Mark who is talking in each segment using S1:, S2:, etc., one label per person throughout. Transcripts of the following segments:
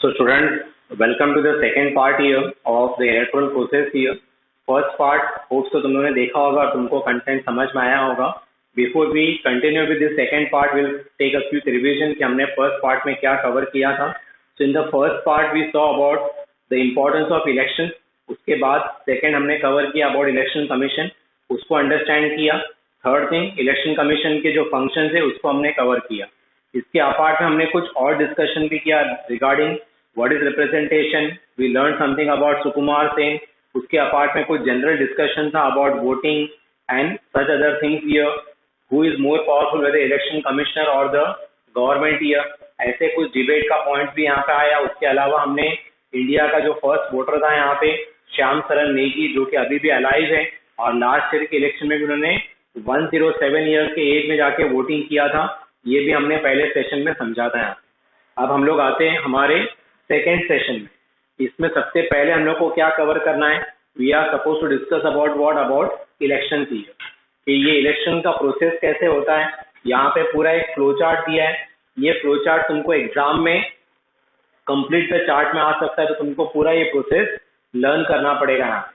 S1: So students, welcome to the second part here of the electoral process here. First part, hopes तो तुम लोगों ने देखा होगा, तुमको कंटेंट समझ में आया होगा. Before we continue with the second part, we'll take a quick revision कि हमने first part में क्या cover किया था. So in the first part we saw about the importance of election. उसके बाद second हमने cover किया about election commission, उसको understand किया. Third thing, election commission के जो functions है उसको हमने cover किया. इसके अपार्ट में हमने कुछ और डिस्कशन भी किया regarding what is representation. We learn something about Sukumar Sen. उसके अपार्ट में कुछ जनरल डिस्कशन था about voting and such other things here. Who is more powerful whether election commissioner और द गवर्नमेंट हियर. ऐसे कुछ डिबेट का पॉइंट भी यहाँ पे आया. उसके अलावा हमने इंडिया का जो फर्स्ट वोटर था यहाँ पे श्याम सरन नेगी, जो कि अभी भी अलाइव है और लास्ट ईयर के इलेक्शन में भी उन्होंने 107 ईयर्स के एज में जाके वोटिंग किया था. ये भी हमने पहले सेशन में समझा था. यहाँ अब हम लोग आते हैं हमारे सेकेंड सेशन में. इसमें सबसे पहले हम लोग को क्या कवर करना है. We are suppose to discuss about election की, कि ये इलेक्शन का प्रोसेस कैसे होता है. यहाँ पे पूरा एक फ्लो चार्ट दिया है. ये फ्लो चार्ट तुमको एग्जाम में कंप्लीट द चार्ट में आ सकता है, तो तुमको पूरा ये प्रोसेस लर्न करना पड़ेगा. यहाँ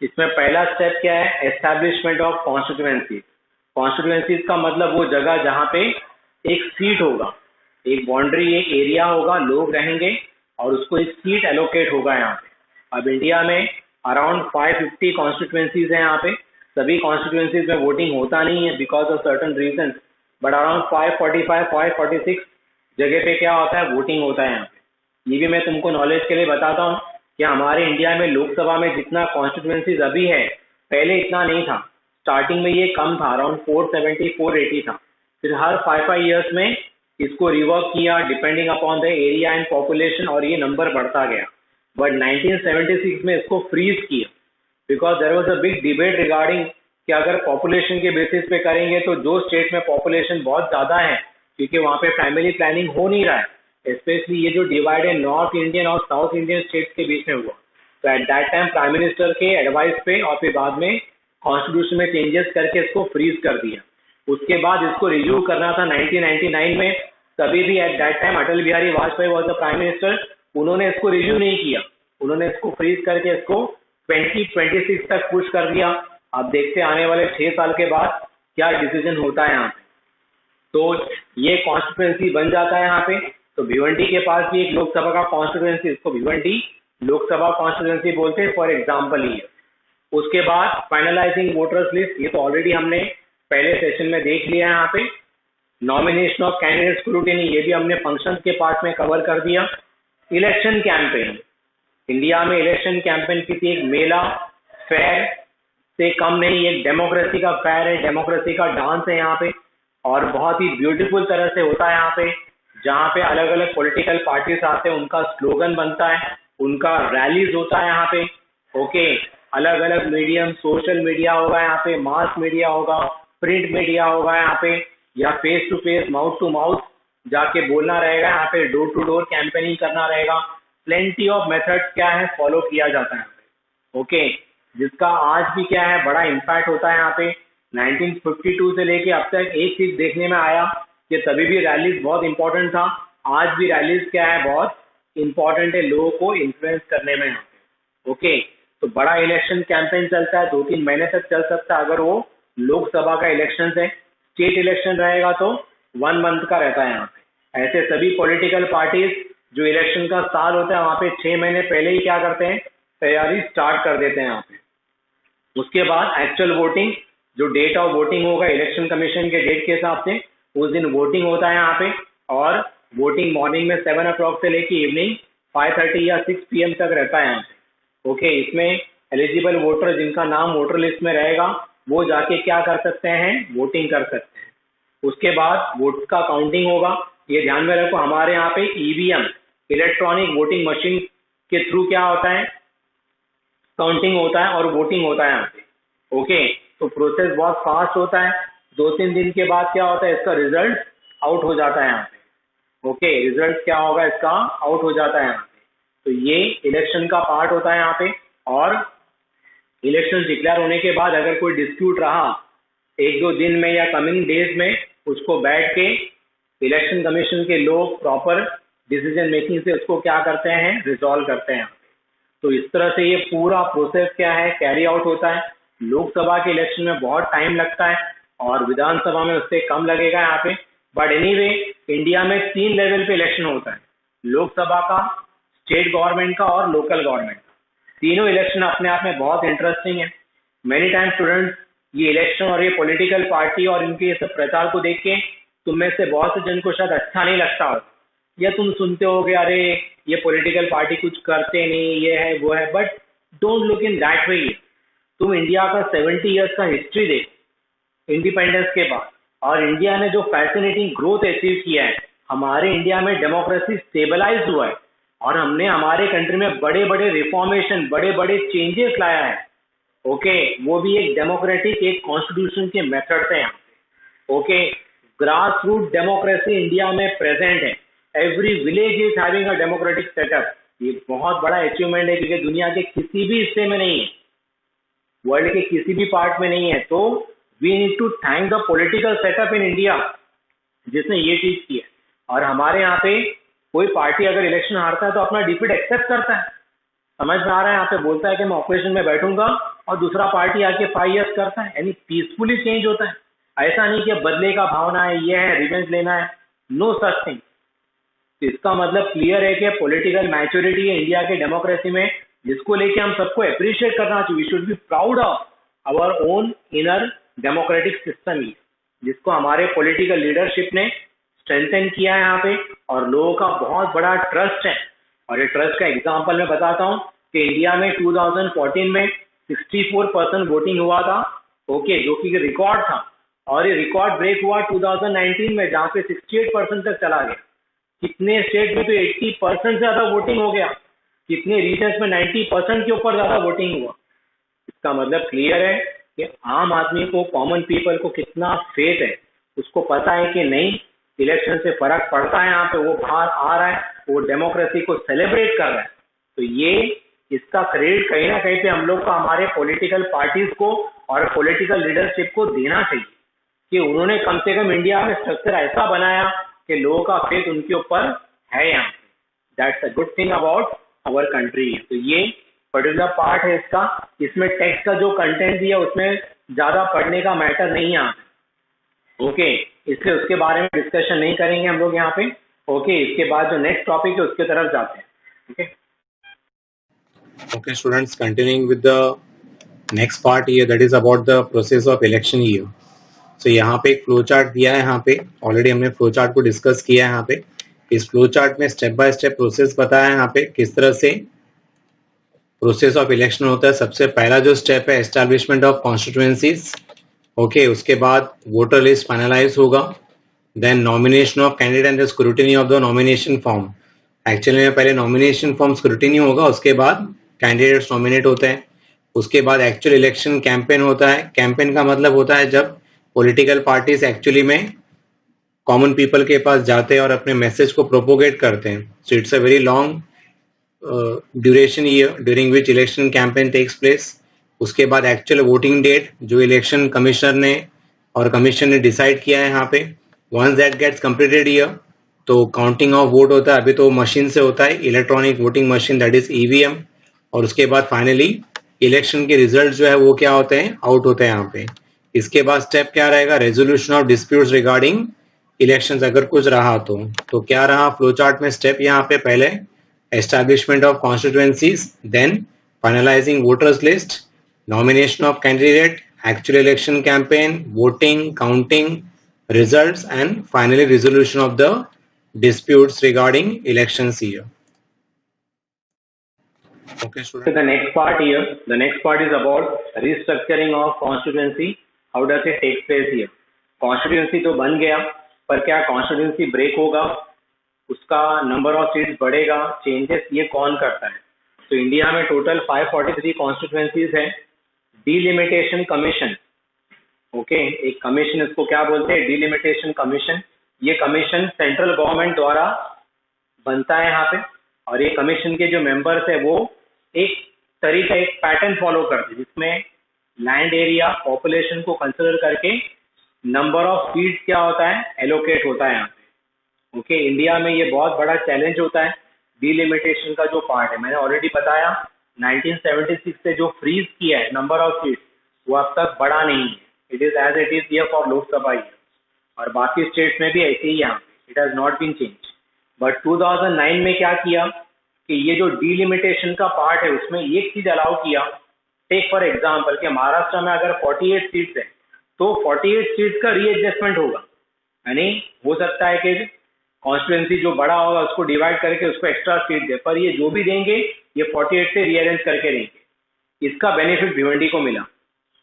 S1: इसमें पहला स्टेप क्या है, एस्टैब्लिशमेंट ऑफ कॉन्स्टिट्यूएंसी. कॉन्स्टिट्यूएंसीज का मतलब वो जगह जहाँ पे एक सीट होगा, एक बाउंड्री, एक एरिया होगा, लोग रहेंगे और उसको एक सीट एलोकेट होगा यहाँ पे. अब इंडिया में अराउंड 550 कॉन्स्टिट्यूएंसीज हैं. यहाँ पे सभी कॉन्स्टिट्यूएंसीज में वोटिंग होता नहीं है because of certain reason, but around 546 जगह पे क्या होता है, वोटिंग होता है यहाँ पे. ये भी मैं तुमको नॉलेज के लिए बताता हूँ कि हमारे इंडिया में लोकसभा में जितना कॉन्स्टिट्यूएंसीज अभी है, पहले इतना नहीं था. स्टार्टिंग में ये कम था, अराउंड 470 480 था. फिर हर 5 ईयर्स में इसको रिवर्क किया depending upon the area and population, और ये नंबर बढ़ता गया. बट 1976 में इसको फ्रीज किया because there was a big debate regarding कि अगर पॉपुलेशन के बेसिस पे करेंगे तो जो स्टेट में पॉपुलेशन बहुत ज़्यादा है, क्योंकि वहाँ पे फैमिली प्लानिंग हो नहीं रहा है, स्पेशली ये जो डिवाइड है नॉर्थ इंडियन और साउथ इंडियन स्टेट्स के बीच में हुआ. तो at that time prime minister के एडवाइस पे और फिर बाद में कॉन्स्टिट्यूशन में चेंजेस करके इसको फ्रीज कर दिया. उसके बाद इसको रिव्यू करना था 1999 में. तभी भी at that time Atal Bihari Vajpayee was the prime minister. उन्होंने इसको रिव्यू नहीं किया, उन्होंने इसको फ्रीज करके इसको 2026 तक पुश कर दिया. अब देखते आने वाले 6 साल के बाद क्या डिसीजन होता है यहाँ पे. तो ये कॉन्स्टिट्यूएंसी बन जाता है यहाँ पे. तो भिवंडी के पास भी एक लोकसभा का कॉन्स्टिट्यूएंसी, इसको भिवंडी लोकसभा कॉन्स्टिट्यूएंसी बोलते हैं फॉर एग्जाम्पल ही. उसके बाद फाइनलाइजिंग वोटर्स लिस्ट, ये तो ऑलरेडी हमने पहले सेशन में देख लिया है. यहाँ पे नॉमिनेशन ऑफ कैंडिडेट स्क्रूटिनी, ये भी हमने फंक्शंस के पार्ट में कवर कर दिया. इलेक्शन कैंपेन, इंडिया में इलेक्शन कैंपेन किसी एक मेला फेयर से कम नहीं, एक डेमोक्रेसी का फेयर है, डेमोक्रेसी का डांस है यहाँ पे. और बहुत ही ब्यूटीफुल तरह से होता है यहाँ पे, जहाँ पे अलग अलग पॉलिटिकल पार्टीज आते हैं, उनका स्लोगन बनता है, उनका रैलीज होता है यहाँ पे. ओके, अलग अलग मीडियम, सोशल मीडिया होगा यहाँ पे, मास मीडिया होगा, प्रिंट मीडिया होगा यहाँ पे, या face to face mouth to mouth जाके बोलना रहेगा यहाँ पे, डोर टू डोर कैंपेनिंग करना रहेगा. प्लेंटी ऑफ मेथड्स क्या है फॉलो किया जाता है. ओके, जिसका आज भी क्या है बड़ा इम्पैक्ट होता है यहाँ पे. 1952 से लेके अब तक एक चीज देखने में आया कि तभी भी रैलीज बहुत इंपॉर्टेंट था, आज भी रैलीज क्या है बहुत इंपॉर्टेंट है लोगों को इन्फ्लुएंस करने में यहाँ पे. ओके, तो बड़ा इलेक्शन कैंपेन चलता है, 2-3 महीने तक चल सकता है अगर वो लोकसभा का इलेक्शन है. स्टेट इलेक्शन रहेगा तो 1 मंथ का रहता है यहाँ पे. ऐसे सभी पॉलिटिकल पार्टीज जो इलेक्शन का साल होता है वहाँ पे 6 महीने पहले ही क्या करते हैं, तैयारी स्टार्ट कर देते हैं यहाँ पे. उसके बाद एक्चुअल वोटिंग, जो डेट ऑफ वोटिंग होगा इलेक्शन कमीशन के डेट के हिसाब से, उस दिन वोटिंग होता है यहाँ पे. और वोटिंग मॉर्निंग में 7 o'clock से लेके इवनिंग 5:30 या 6 PM तक रहता है यहाँ पे. ओके, इसमें एलिजिबल वोटर जिनका नाम वोटर लिस्ट में रहेगा वो जाके क्या कर सकते हैं, वोटिंग कर सकते हैं. उसके बाद वोट का काउंटिंग होगा. ये ध्यान में रखो, हमारे यहाँ पे ईवीएम इलेक्ट्रॉनिक वोटिंग मशीन के थ्रू क्या होता है, काउंटिंग होता है और वोटिंग होता है यहाँ पे. ओके, तो प्रोसेस बहुत फास्ट होता है. 2-3 दिन के बाद क्या होता है, इसका रिजल्ट आउट हो जाता है यहाँ पे. ओके, रिजल्ट क्या होगा, इसका आउट हो जाता है यहाँ पे. तो ये इलेक्शन का पार्ट होता है यहाँ पे. और इलेक्शन डिक्लेयर होने के बाद अगर कोई डिस्प्यूट रहा 1-2 दिन में या कमिंग डेज में, उसको बैठ के इलेक्शन कमीशन के लोग प्रॉपर डिसीजन मेकिंग से उसको क्या करते हैं, रिजॉल्व करते हैं। तो इस तरह से ये पूरा प्रोसेस क्या है, कैरी आउट होता है। लोकसभा के इलेक्शन में बहुत टाइम लगता है और विधानसभा में उससे कम लगेगा यहाँ पे। बट एनीवे, इंडिया में 3 लेवल पे इलेक्शन होता है, लोकसभा का, स्टेट गवर्नमेंट का और लोकल गवर्नमेंट का। तीनों इलेक्शन अपने आप में बहुत इंटरेस्टिंग है। मेनी टाइम स्टूडेंट्स ये इलेक्शन और ये पॉलिटिकल पार्टी और इनके सब प्रचार को देख के तुम में से बहुत से जन को शायद अच्छा नहीं लगता हो, या तुम सुनते होगे अरे ये पॉलिटिकल पार्टी कुछ करते नहीं, ये है वो है, but don't look in that way. तुम इंडिया का 70 इयर्स का हिस्ट्री देखो इंडिपेंडेंस के बाद, और इंडिया ने जो फैसिनेटिंग ग्रोथ अचीव किया है, हमारे इंडिया में डेमोक्रेसी स्टेबलाइज हुआ है और हमने हमारे कंट्री में बड़े बड़े रिफॉर्मेशन, बड़े बड़े चेंजेस लाया है। ओके, वो भी एक डेमोक्रेटिक, एक कॉन्स्टिट्यूशन के मेथड से यहाँ पे। Okay, grass root democracy India में प्रेजेंट है। Every village is having a democratic setup. ये बहुत बड़ा अचीवमेंट है क्योंकि दुनिया के किसी भी हिस्से में नहीं है, वर्ल्ड के किसी भी पार्ट में नहीं है। तो we need to thank the political setup in India जिसने ये चीज की है। और हमारे यहाँ पे कोई पार्टी अगर इलेक्शन हारता है तो अपना डिफीट एक्सेप्ट करता है। समझ में आ रहा है, यहाँ पे बोलता है कि मैं ऑपोजिशन में बैठूंगा और दूसरा पार्टी आके 5 इयर्स करता है, यानी पीसफुली चेंज होता है। ऐसा नहीं कि बदले का भावना है, ये है, रिवेंज लेना है, नो सच थिंग। इसका मतलब क्लियर है कि पॉलिटिकल मैच्योरिटी है इंडिया के डेमोक्रेसी में, जिसको लेके हम सबको अप्रिशिएट करना चाहिए। We should be proud of our own inner democratic system, ही जिसको हमारे पॉलिटिकल लीडरशिप ने स्ट्रेंथन किया है यहाँ पे, और लोगों का बहुत बड़ा ट्रस्ट है। और ये ट्रस्ट का एग्जांपल मैं बताता हूँ कि इंडिया में 2014 में 64% वोटिंग हुआ था, ओके, जो कि रिकॉर्ड था। और ये रिकॉर्ड ब्रेक हुआ 2019 में, जहाँ पे 68% तक चला गया। कितने स्टेट में तो 80% से ज्यादा वोटिंग हो गया, कितने रीजन्स में 90% के ऊपर ज्यादा वोटिंग हुआ। इसका मतलब क्लियर है कि आम आदमी को, कॉमन पीपल को कितना फेथ है, उसको पता है कि नहीं, इलेक्शन से फर्क पड़ता है। यहाँ पे वो बाहर आ रहा है, वो डेमोक्रेसी को सेलिब्रेट कर रहा है। तो ये इसका क्रेडिट कहीं ना कहीं पे हम लोग को हमारे पॉलिटिकल पार्टीज को और पॉलिटिकल लीडरशिप को देना चाहिए कि उन्होंने कम से कम इंडिया में स्ट्रक्चर ऐसा बनाया कि लोगों का फेथ उनके ऊपर है यहाँ पे। That's a good thing about our country. तो ये पर्टिकुलर पार्ट है इसका। इसमें टेक्स्ट का जो कंटेंट दिया उसमें ज्यादा पढ़ने का मैटर नहीं है ओके, इसलिए उसके बारे में डिस्कशन नहीं करेंगे हम लोग यहाँ पे। ओके, इसके बाद जो नेक्स्ट टॉपिक है उसके तरफ जाते हैं।
S2: Okay, students, continuing with the next part here, that is about the process of election year. So यहाँ पे एक फ्लो चार्ट दिया है, यहाँ पे ऑलरेडी हमने फ्लो चार्ट को डिस्कस किया है। यहाँ पे इस फ्लो चार्ट में स्टेप बाय स्टेप प्रोसेस बताया है यहाँ पे किस तरह से प्रोसेस ऑफ इलेक्शन होता है। सबसे पहला जो स्टेप है एस्टैब्लिशमेंट ऑफ कॉन्स्टिट्यूएंसीज, ओके, उसके बाद वोटर लिस्ट फाइनलाइज होगा, then nomination of candidate and the scrutiny of the nomination form. Actually में पहले नॉमिनेशन फॉर्म स्क्रूटिनी होगा, उसके बाद कैंडिडेट्स नॉमिनेट होते हैं, उसके बाद एक्चुअल इलेक्शन कैंपेन होता है। कैंपेन का मतलब होता है जब पॉलिटिकल पार्टीज एक्चुअली में कॉमन पीपल के पास जाते हैं और अपने मैसेज को प्रोपोगेट करते हैं। So it's a very long duration here during which election campaign takes place. उसके बाद एक्चुअल वोटिंग डेट जो इलेक्शन कमिश्नर ने और कमीशन ने डिसाइड किया है यहाँ पे, once that gets completed here तो काउंटिंग ऑफ वोट होता है। अभी तो मशीन से होता है, electronic voting machine, that is EVM. और उसके बाद फाइनली इलेक्शन के रिजल्ट जो है वो क्या होते हैं, आउट होते हैं यहाँ पे। इसके बाद स्टेप क्या रहेगा, resolution of disputes regarding elections अगर कुछ रहा तो क्या रहा फ्लो चार्ट में स्टेप यहाँ पे, पहले establishment of constituencies, then finalising voters list, nomination of candidate, actual election campaign, voting, counting, results, and finally resolution of the disputes regarding elections year. Okay,
S1: so the next part is about restructuring of constituency. How does it take place here? Constituency तो बन गया, पर क्या constituency break होगा, उसका number of seats बढ़ेगा, changes ये कौन करता है? तो इंडिया में टोटल 543 कॉन्स्टिट्यूएंसीज है। डिलिमिटेशन कमीशन, ओके, एक कमीशन, इसको क्या बोलते हैं, डिलिमिटेशन कमीशन। ये कमीशन सेंट्रल गवर्नमेंट द्वारा बनता है यहाँ पे, और ये कमीशन के जो मेंबर्स है वो एक तरीका, एक पैटर्न फॉलो करते हैं जिसमें लैंड एरिया, पॉपुलेशन को कंसिडर करके नंबर ऑफ सीट्स क्या होता है, एलोकेट होता है यहाँ पे। ओके, इंडिया में ये बहुत बड़ा चैलेंज होता है डिलिमिटेशन का जो पार्ट है। मैंने ऑलरेडी बताया 1976 से जो फ्रीज किया है नंबर ऑफ सीट्स वो अब तक बढ़ा नहीं है, it is as it is here for Lok Sabha here, और बाकी स्टेट्स में भी ऐसे ही यहाँ it has not been change. But 2009 में क्या किया कि ये जो डिलिमिटेशन का पार्ट है उसमें एक चीज अलाउ किया, टेक फॉर एग्जाम्पल कि महाराष्ट्र में अगर 48 सीट्स है तो 48 सीट्स का रीएडजस्टमेंट होगा, यानी हो सकता है कि कॉन्स्टिट्यूंसी जो बड़ा होगा उसको डिवाइड करके उसको एक्स्ट्रा सीट दे, पर ये जो भी देंगे ये 48 से रीअरेंज करके देंगे। इसका बेनिफिट भिवंडी को मिला।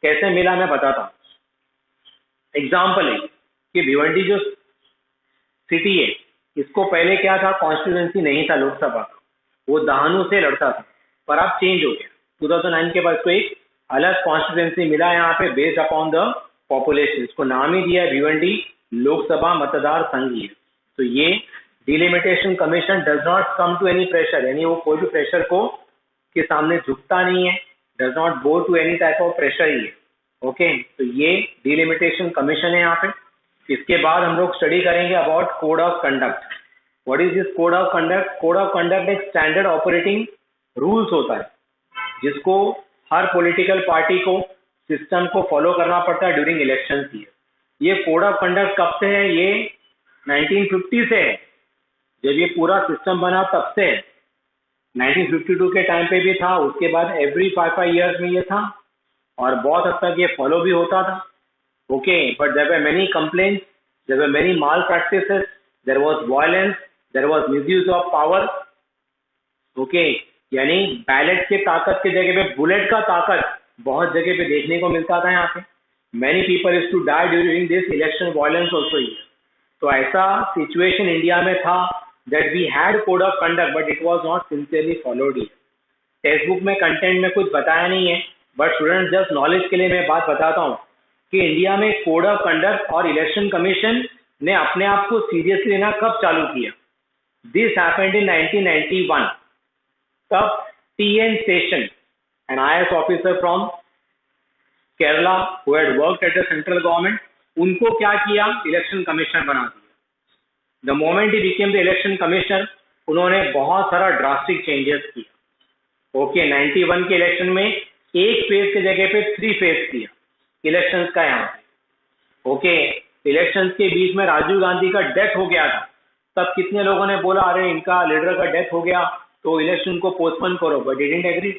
S1: कैसे मिला मैं बताता हूँ। एग्जाम्पल है कि भिवंडी जो सिटी है इसको पहले क्या था, कॉन्स्टिट्यूंसी नहीं था लोकसभा का, वो दहानू से लड़ता था, पर अब चेंज हो गया 2009 के बाद। इसको एक अलग कॉन्स्टिट्यूंसी मिला यहाँ पे बेस्ड अपॉन द पॉपुलेशन, इसको नाम ही दिया है भिवंडी लोकसभा मतदार संघ है। तो ये delimitation commission does not come to any pressure, यानी वो कोई भी प्रेशर को के सामने झुकता नहीं है, does not go to any type of pressure ही है। ओके, तो ये डिलिमिटेशन कमीशन है यहाँ पे। इसके बाद हम लोग स्टडी करेंगे about code of conduct. What is this code of conduct? Code of conduct एक स्टैंडर्ड ऑपरेटिंग रूल्स होता है जिसको हर पॉलिटिकल पार्टी को सिस्टम को फॉलो करना पड़ता है ड्यूरिंग इलेक्शन ईयर। ये कोड ऑफ कंडक्ट कब से है? ये 1950 से है, जब ये पूरा सिस्टम बना तब से है। 1952 के टाइम पे भी था, उसके बाद एवरी 5 ईयर्स में ये था, और बहुत हद तक ये फॉलो भी होता था। Okay, but there were many complaints, there were many malpractices, there was violence, there was misuse of power. Okay, यानी बैलेट के ताकत की जगह पे बुलेट का ताकत बहुत जगह पे देखने को मिलता था यहाँ पे। Many people is to die during this election violence also. तो ऐसा सिचुएशन इंडिया में था that we had code of conduct but it was not sincerely followed. Textbook में कंटेंट में कुछ बताया नहीं है, बट स्टूडेंट जस्ट नॉलेज के लिए मैं बात बताता हूँ कि इंडिया में कोड ऑफ कंडक्ट और इलेक्शन कमीशन ने अपने आप को सीरियसली लेना कब चालू किया? This happened in 1991। तब TN Seshan, an IAS officer from Kerala who had worked at the central government, उनको क्या किया? इलेक्शन कमिश्नर बना दिया। The moment he became the election commissioner, उन्होंने बहुत सारा ड्रास्टिक चेंजेस किया। ओके, 91 के इलेक्शन में एक फेज की जगह पे 3 फेज किया इलेक्शंस का यहाँ पे। ओके, इलेक्शंस के बीच में राजीव गांधी का डेथ हो गया था, तब कितने लोगों ने बोला अरे इनका लीडर का डेथ हो गया तो इलेक्शन को पोस्टपोन करो, बट ही डिडंट एग्री।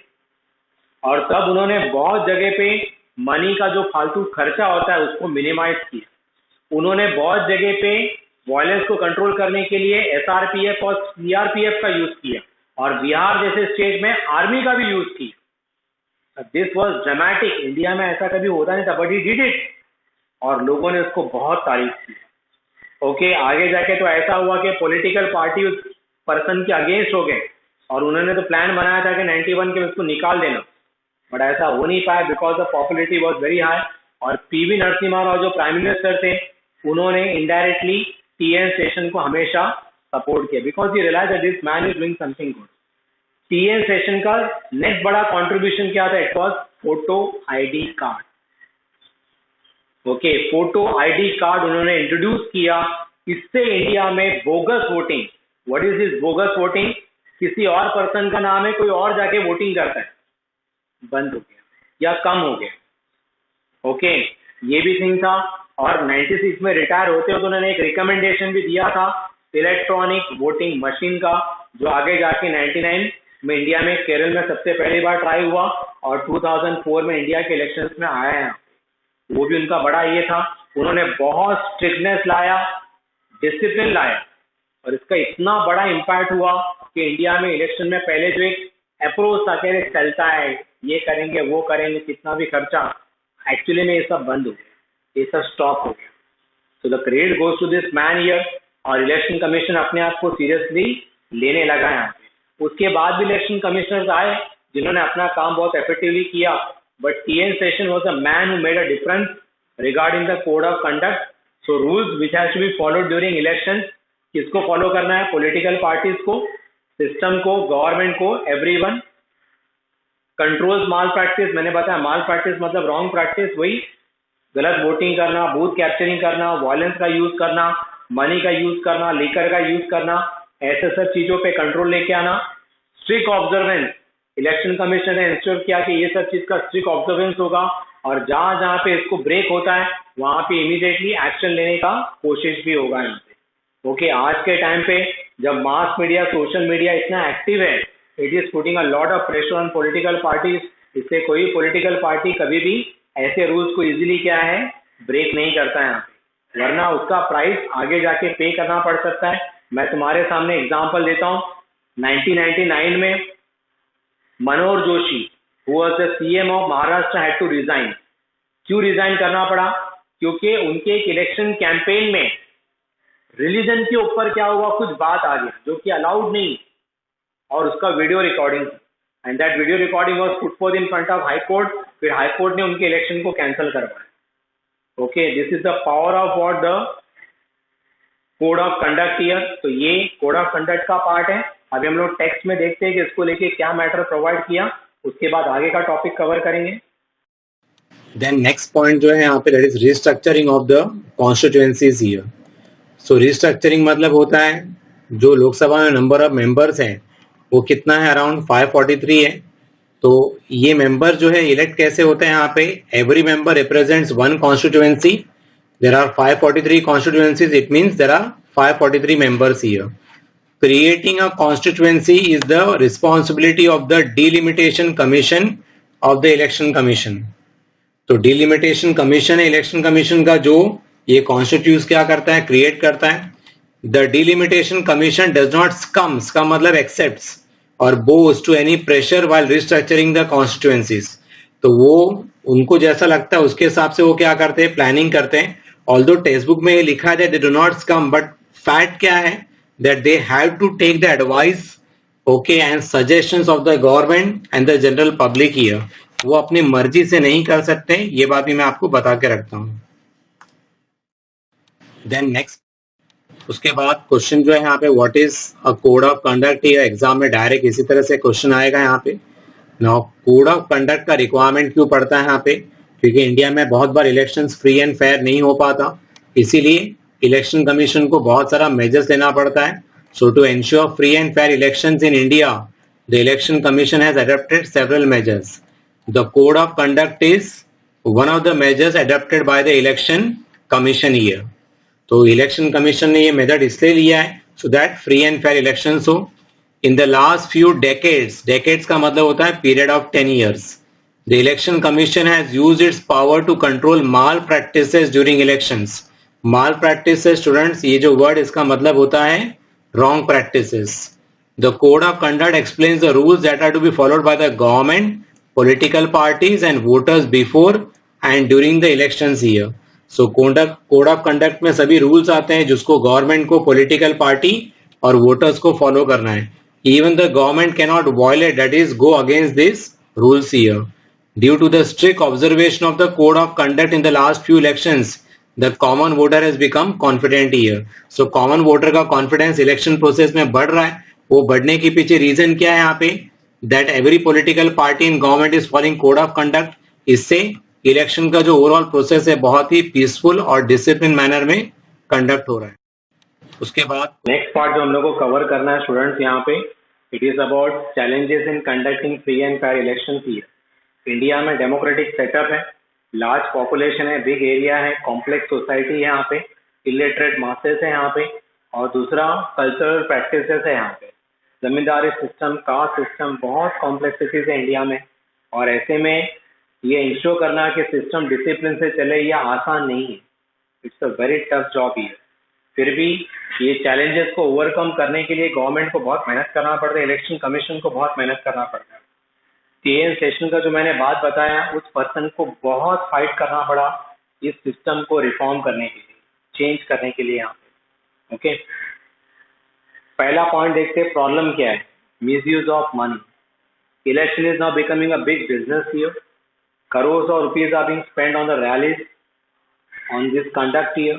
S1: और तब उन्होंने बहुत जगह पे मनी का जो फालतू खर्चा होता है उसको मिनिमाइज किया। उन्होंने बहुत जगह पे वायलेंस को कंट्रोल करने के लिए SRPF और CRPF का यूज किया, और बिहार जैसे स्टेट में आर्मी का भी यूज किया। दिस वाज ड्रामेटिक, इंडिया में ऐसा कभी होता नहीं था, बट ही डिड इट, और लोगों ने उसको बहुत तारीफ की। ओके, आगे जाके तो ऐसा हुआ कि पॉलिटिकल पार्टी उस पर्सन के अगेंस्ट हो गए, और उन्होंने तो प्लान बनाया था कि 91 के उसको निकाल देना, बट ऐसा हो नहीं पाया because the popularity was very high. और PV नरसिम्हा राव जो प्राइम मिनिस्टर थे उन्होंने इनडायरेक्टली TN Seshan को हमेशा सपोर्ट किया because he realise that this man is doing something good. TN Seshan का नेक्स्ट बड़ा कंट्रीब्यूशन क्या था? It was photo ID card. Okay, photo ID card उन्होंने इंट्रोड्यूस किया। इससे इंडिया में bogus voting, what is this bogus voting? किसी और पर्सन का नाम है, कोई और जाके वोटिंग करता है, बंद हो गया या कम हो गया। ओके, ये भी थिंग था। और 96 में रिटायर होते हो तो उन्होंने एक रिकमेंडेशन भी दिया था इलेक्ट्रॉनिक वोटिंग मशीन का, जो आगे जाके 99 में इंडिया में केरल में सबसे पहली बार ट्राई हुआ, और 2004 में इंडिया के इलेक्शंस में आया है। वो भी उनका बड़ा ये था, उन्होंने बहुत स्ट्रिक्टनेस लाया, डिसिप्लिन लाया, और इसका इतना बड़ा इम्पैक्ट हुआ कि इंडिया में इलेक्शन में पहले जो एक अप्रोच था कि चलता है, ये करेंगे वो करेंगे, कितना भी खर्चा, एक्चुअली में ये सब बंद हो गया, ये सब स्टॉप हो गया। So the credit goes to this man here, और इलेक्शन कमीशन अपने आप को सीरियसली लेने लगा यहाँ पे। उसके बाद भी इलेक्शन कमिश्नर्स आए जिन्होंने अपना काम बहुत इफेक्टिवली किया, but TN Seshan was a man who made a difference regarding the code of conduct. So rules which has to be followed during elections, किसको फॉलो करना है? पॉलिटिकल पार्टीज को, सिस्टम को, गवर्नमेंट को, एवरीवन। कंट्रोल्स माल practice, मैंने बताया माल practice मतलब wrong practice, वही गलत वोटिंग करना, बूथ कैप्चरिंग करना, वायलेंस का यूज करना, मनी का यूज करना, लीकर का यूज करना, ऐसे सब चीजों पे कंट्रोल लेके आना, स्ट्रिक्ट ऑब्जर्वेंस। इलेक्शन कमीशन ने इंश्योर किया कि ये सब चीज का स्ट्रिक्ट ऑब्जर्वेंस होगा और जहां जहां पे इसको ब्रेक होता है वहां पे इमीडिएटली एक्शन लेने का कोशिश भी होगा यहाँ पे। ओके, आज के टाइम पे जब मास मीडिया, सोशल मीडिया इतना एक्टिव है, it is putting a lot of pressure on political parties. इससे कोई पॉलिटिकल पार्टी कभी भी ऐसे रूल्स को इजीली क्या है ब्रेक नहीं करता है यहाँ पे, वरना उसका प्राइस आगे जाके पे करना पड़ सकता है। मैं तुम्हारे सामने एग्जांपल देता हूँ। 1999 में Manohar Joshi who was the CM of Maharashtra had to resign. क्यों रिजाइन करना पड़ा? क्योंकि उनके एक इलेक्शन कैंपेन में रिलीजन के ऊपर क्या हुआ, कुछ बात आ गई जो कि अलाउड नहीं, और उसका video recording, and that video recording was put for in front of high court. फिर हाई कोर्ट ने उनके इलेक्शन को कैंसिल करवाया। Okay, this is the power of what the code of conduct here. तो ये कोड ऑफ कंडक्ट का part है। अभी हम लोग टेक्स्ट में देखते हैं कि इसको लेके क्या मैटर प्रोवाइड किया, उसके बाद आगे का टॉपिक कवर करेंगे।
S2: देन नेक्स्ट पॉइंट जो है यहाँ पे that is restructuring of the constituencies here. So restructuring मतलब होता है जो लोकसभा में नंबर ऑफ मेंबर्स हैं वो कितना है, अराउंड 543 है। तो ये मेंबर जो है इलेक्ट कैसे होते हैं यहाँ पे, every member represents one constituency. There are 543 constituencies, it means there are 543 members here. Creating a constituency is the responsibility of the delimitation commission of the election commission. तो delimitation commission है election commission का, जो ये constitutes क्या करता है, create करता है। The delimitation commission does not scum मतलब accepts or bows to any pressure while restructuring the constituencies. तो वो उनको जैसा लगता है उसके हिसाब से वो क्या करते हैं, प्लानिंग करते हैं। Although टेक्स्ट बुक में ये लिखा है they do not scum, but fact क्या है that they have to take the advice, okay, and suggestions of the government and the general public here. वो अपनी मर्जी से नहीं कर सकते, ये बात भी मैं आपको बता के रखता हूँ। Then next, उसके बाद क्वेश्चन जो है यहाँ पे what is a code of conduct, ये एग्जाम में डायरेक्ट इसी तरह से क्वेश्चन आएगा यहाँ पे। नाउ कोड ऑफ कंडक्ट का रिक्वायरमेंट क्यों पड़ता है यहाँ पे, क्योंकि इंडिया में बहुत बार इलेक्शंस फ्री एंड फेयर नहीं हो पाता, इसीलिए इलेक्शन कमीशन को बहुत सारा मेजर्स लेना पड़ता है। So to ensure free and fair elections in India, the election commission has adopted several measures. The code of conduct is one of the measures adopted by the election commission here. तो election commission ने ये method इसलिए लिया है so that free and fair elections हो। In the last few decades, decades का मतलब होता है period of 10 years, the election commission has used it's power to control malpractices during elections. Malpractices students, ये जो word इसका मतलब होता है wrong practices. The code of conduct explains the rules that are to be followed by the government, political parties and voters before and during the elections here. So code of conduct में सभी rules आते हैं जिसको government को, political party और voters को follow करना है। Even the government can not violet, that is go against this rules here. Due to the strict observation of the code of conduct in the last few elections, the common voter has become confident here. So common voter का confidence election process में बढ़ रहा है। वो बढ़ने के पीछे reason क्या है यहाँ पे, that every political party in government is following code of conduct. इससे इलेक्शन का जो ओवरऑल प्रोसेस है बहुत ही पीसफुल और डिसिप्लिन मैनर में कंडक्ट हो रहा है। उसके बाद
S1: नेक्स्ट पार्ट जो हम लोग को कवर करना है स्टूडेंट्स यहाँ पे, it is about challenges in conducting free and fair election year. India में डेमोक्रेटिक सेटअप है, लार्ज पॉपुलेशन है, बिग एरिया है, कॉम्प्लेक्स सोसाइटी है यहाँ पे, इलिटरेट मासेस है यहाँ पे, और दूसरा कल्चरल प्रैक्टिसेस है यहाँ पे, जमींदारी सिस्टम, कास्ट सिस्टम, बहुत कॉम्प्लेक्सिटीज है इंडिया में। और ऐसे में ये इंश्योर करना कि सिस्टम डिसिप्लिन से चले यह आसान नहीं है, it's a very tough job ही। फिर भी ये चैलेंजेस को ओवरकम करने के लिए गवर्नमेंट को बहुत मेहनत करना पड़ता है, इलेक्शन कमीशन को बहुत मेहनत करना पड़ता है। टीएन सेशन का जो मैंने बात बताया, उस पर्सन को बहुत फाइट करना पड़ा इस सिस्टम को रिफॉर्म करने के लिए, चेंज करने के लिए यहाँ पे। ओके, पहला पॉइंट देखते हैं प्रॉब्लम क्या है, misuse of money. Election is now becoming a big business here. Crores of rupees are being spent on the rallies on this conduct here.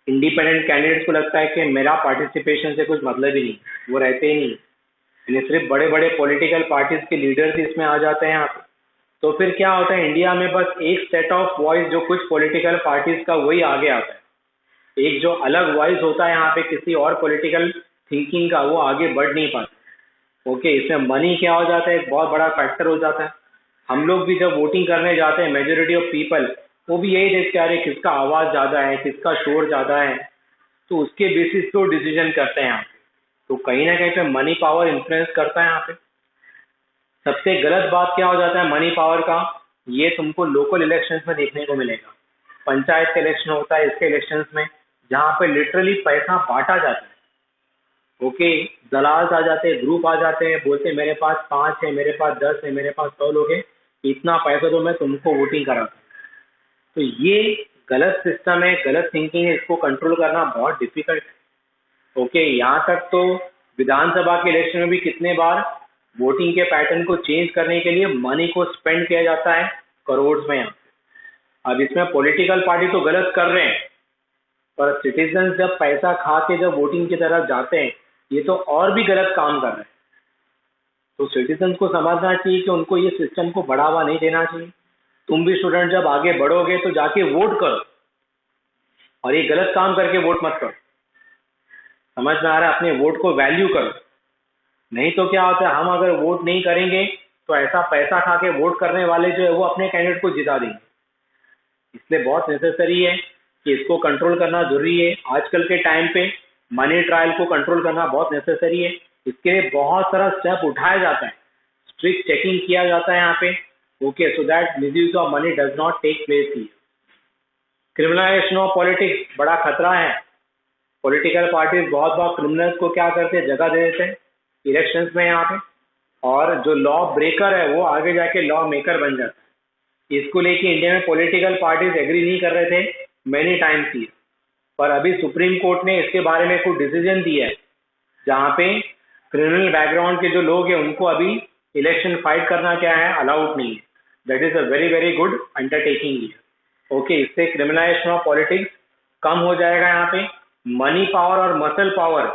S1: Independent candidates को लगता है कि मेरा पार्टिसिपेशन से कुछ मतलब ही नहीं, वो रहते ही नहीं, यानी सिर्फ बड़े बड़े पॉलिटिकल पार्टीज के लीडर्स इसमें आ जाते हैं यहाँ पे। तो फिर क्या होता है, इंडिया में बस एक सेट ऑफ वॉइस जो कुछ पॉलिटिकल पार्टीज का, वही आगे आता है। एक जो अलग वॉइस होता है यहाँ पे किसी और पॉलिटिकल थिंकिंग का, वो आगे बढ़ नहीं पाता। ओके, इसमें मनी क्या हो जाता है, एक बहुत बड़ा फैक्टर हो जाता है। हम लोग भी जब वोटिंग करने जाते हैं, मेजोरिटी ऑफ पीपल वो भी यही देखते आ रहे किसका आवाज ज्यादा है, किसका शोर ज्यादा है, तो उसके बेसिस पे डिसीजन करते हैं यहाँ पे। तो कहीं ना कहीं पे मनी पावर इन्फ्लुएंस करता है यहाँ पे। सबसे गलत बात क्या हो जाता है मनी पावर का, ये तुमको लोकल इलेक्शंस में देखने को मिलेगा। पंचायत का इलेक्शन होता है, इसके इलेक्शंस में जहाँ पे लिटरली पैसा बांटा जाता है। ओके, दलाल आ जाते हैं, ग्रुप आ जाते हैं, बोलते हैं मेरे पास 5 है, मेरे पास 10 है, मेरे पास 100 लोग हैं, इतना पैसा दो मैं तुमको वोटिंग कराता हूँ। तो ये गलत सिस्टम है, गलत थिंकिंग है, इसको कंट्रोल करना बहुत डिफिकल्ट है। ओके, यहाँ तक तो विधानसभा के इलेक्शन में भी कितने बार वोटिंग के पैटर्न को चेंज करने के लिए मनी को स्पेंड किया जाता है करोड़ में। यहाँ अब इसमें पॉलिटिकल पार्टी तो गलत कर रहे हैं, पर सिटीजन जब पैसा खा के जब वोटिंग की तरफ जाते हैं, ये तो और भी गलत काम कर रहे हैं। तो सिटीजन को समझना चाहिए कि उनको ये सिस्टम को बढ़ावा नहीं देना चाहिए। तुम भी स्टूडेंट जब आगे बढ़ोगे तो जाके वोट करो, और ये गलत काम करके वोट मत करो। समझ में आ रहा है, अपने वोट को वैल्यू करो। नहीं तो क्या होता है, हम अगर वोट नहीं करेंगे तो ऐसा पैसा खा के वोट करने वाले जो है वो अपने कैंडिडेट को जिता देंगे। इसलिए बहुत नेसेसरी है कि इसको कंट्रोल करना जरूरी है। आजकल के टाइम पे मनी ट्रायल को कंट्रोल करना बहुत नेसेसरी है। इसके लिए बहुत सारा स्टेप उठाया जाता है, स्ट्रिक्ट चेकिंग किया जाता है यहाँ पे। Okay, so that misuse of money does not take place here. Criminalisation of politics बड़ा खतरा है। पॉलिटिकल पार्टीज बहुत बार क्रिमिनल्स को क्या करते हैं, जगह दे देते हैं इलेक्शंस में यहाँ पे, और जो लॉ ब्रेकर है वो आगे जाके लॉ मेकर बन जाता है। इसको लेके इंडिया में पॉलिटिकल पार्टीज एग्री नहीं कर रहे थे मेनी टाइम्स ही, पर अभी सुप्रीम कोर्ट ने इसके बारे में कुछ डिसीजन दिया है, जहाँ पे क्रिमिनल बैकग्राउंड के जो लोग हैं उनको अभी इलेक्शन फाइट करना क्या है, अलाउड नहीं है। That is a very very good undertaking. Okay, इससे क्रिमिनलाइजेशन ऑफ पॉलिटिक्स कम हो जाएगा यहाँ पे। मनी पावर और मसल पावर,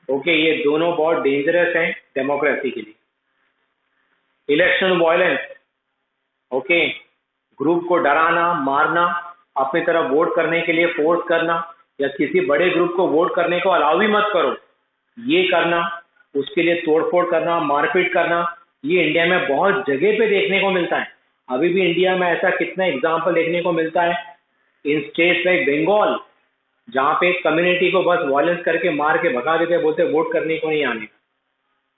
S1: ओके, ये दोनों बहुत डेंजरस हैं डेमोक्रेसी के लिए। इलेक्शन वायलेंस, ओके, ग्रुप को डराना, मारना, अपनी तरफ वोट करने के लिए फोर्स करना, या किसी बड़े ग्रुप को वोट करने को अलाउ भी मत करो, ये करना, उसके लिए तोड़फोड़ करना, मारपीट करना, ये इंडिया में बहुत जगह पे देखने को मिलता है। अभी भी इंडिया में ऐसा कितना एग्जाम्पल देखने को मिलता है इन स्टेट्स लाइक बंगाल, जहाँ पे कम्युनिटी को बस वायलेंस करके मार के भगा देते, बोलते वोट करने को नहीं आने।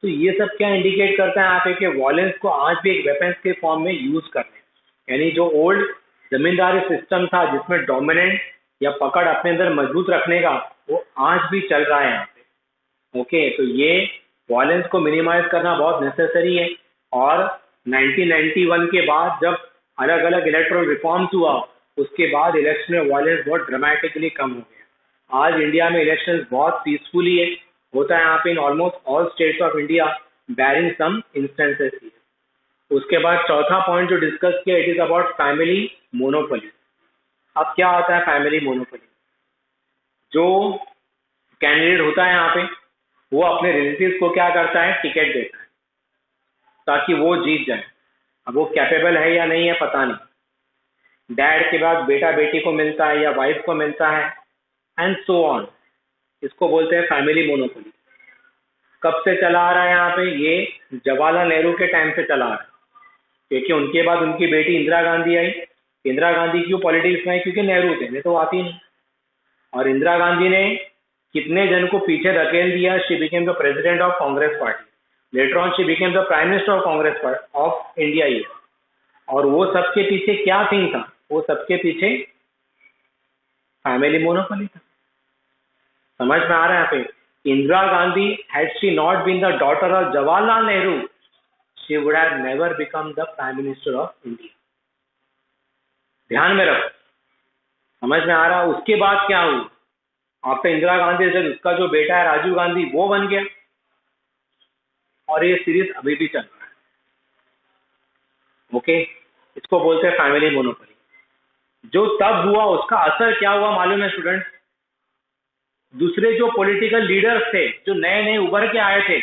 S1: तो ये सब क्या इंडिकेट करता है यहाँ पे कि वायलेंस को आज भी एक वेपन्स के फॉर्म में यूज करते हैं। यानी जो ओल्ड जमींदारी सिस्टम था जिसमें डोमिनेंट या पकड़ अपने अंदर मजबूत रखने का, वो आज भी चल रहा है यहाँ पे। ओके, तो ये वायलेंस को मिनिमाइज करना बहुत नेसेसरी है। और 1991 के बाद जब अलग अलग इलेक्टोरल रिफॉर्म्स हुआ, उसके बाद इलेक्शन में वायलेंस बहुत ड्रामेटिकली कम हो गया। आज इंडिया में इलेक्शन बहुत पीसफुली है, होता है यहाँ पे in almost all states of India, barring some instances. उसके बाद चौथा पॉइंट जो डिस्कस किया, it is about family monopoly. अब क्या होता है फैमिली मोनोपोली? जो कैंडिडेट होता है यहाँ पे, वो अपने रिलेटिव्स को क्या करता है, टिकट देता है ताकि वो जीत जाए। अब वो कैपेबल है या नहीं है पता नहीं, डैड के बाद बेटा बेटी को मिलता है या वाइफ को मिलता है, एंड सो ऑन। इसको बोलते हैं फैमिली मोनोपोली। कब से चला आ रहा है यहाँ पे? ये जवाहरलाल नेहरू के टाइम से चला आ रहा है, क्योंकि उनके बाद उनकी बेटी इंदिरा गांधी आई। इंदिरा गांधी क्यों पॉलिटिक्स में आई? क्योंकि नेहरू थे, नहीं तो आती नहीं। और इंदिरा गांधी ने कितने जन को पीछे धकेल दिया। She became the president of Congress party, later on she became the prime minister of Congress of India. ये और वो सबके पीछे क्या थिंग था? वो सबके पीछे फैमिली मोनोपोली था। समझ में आ रहा है यहाँ पे? Indira Gandhi, had she not been the daughter of Jawaharlal Nehru, she would have never become the Prime Minister of India. ध्यान में रखो, समझ में आ रहा है? उसके बाद क्या हुआ? आफ्टर इंदिरा गांधी जब उसका जो बेटा है राजीव गांधी, वो बन गया, और ये सीरीज अभी भी चल रहा है। ओके, इसको बोलते हैं फैमिली मोनोपोली। जो तब हुआ उसका असर क्या हुआ मालूम है स्टूडेंट? दूसरे जो पॉलिटिकल लीडर्स थे, जो नए नए उभर के आए थे,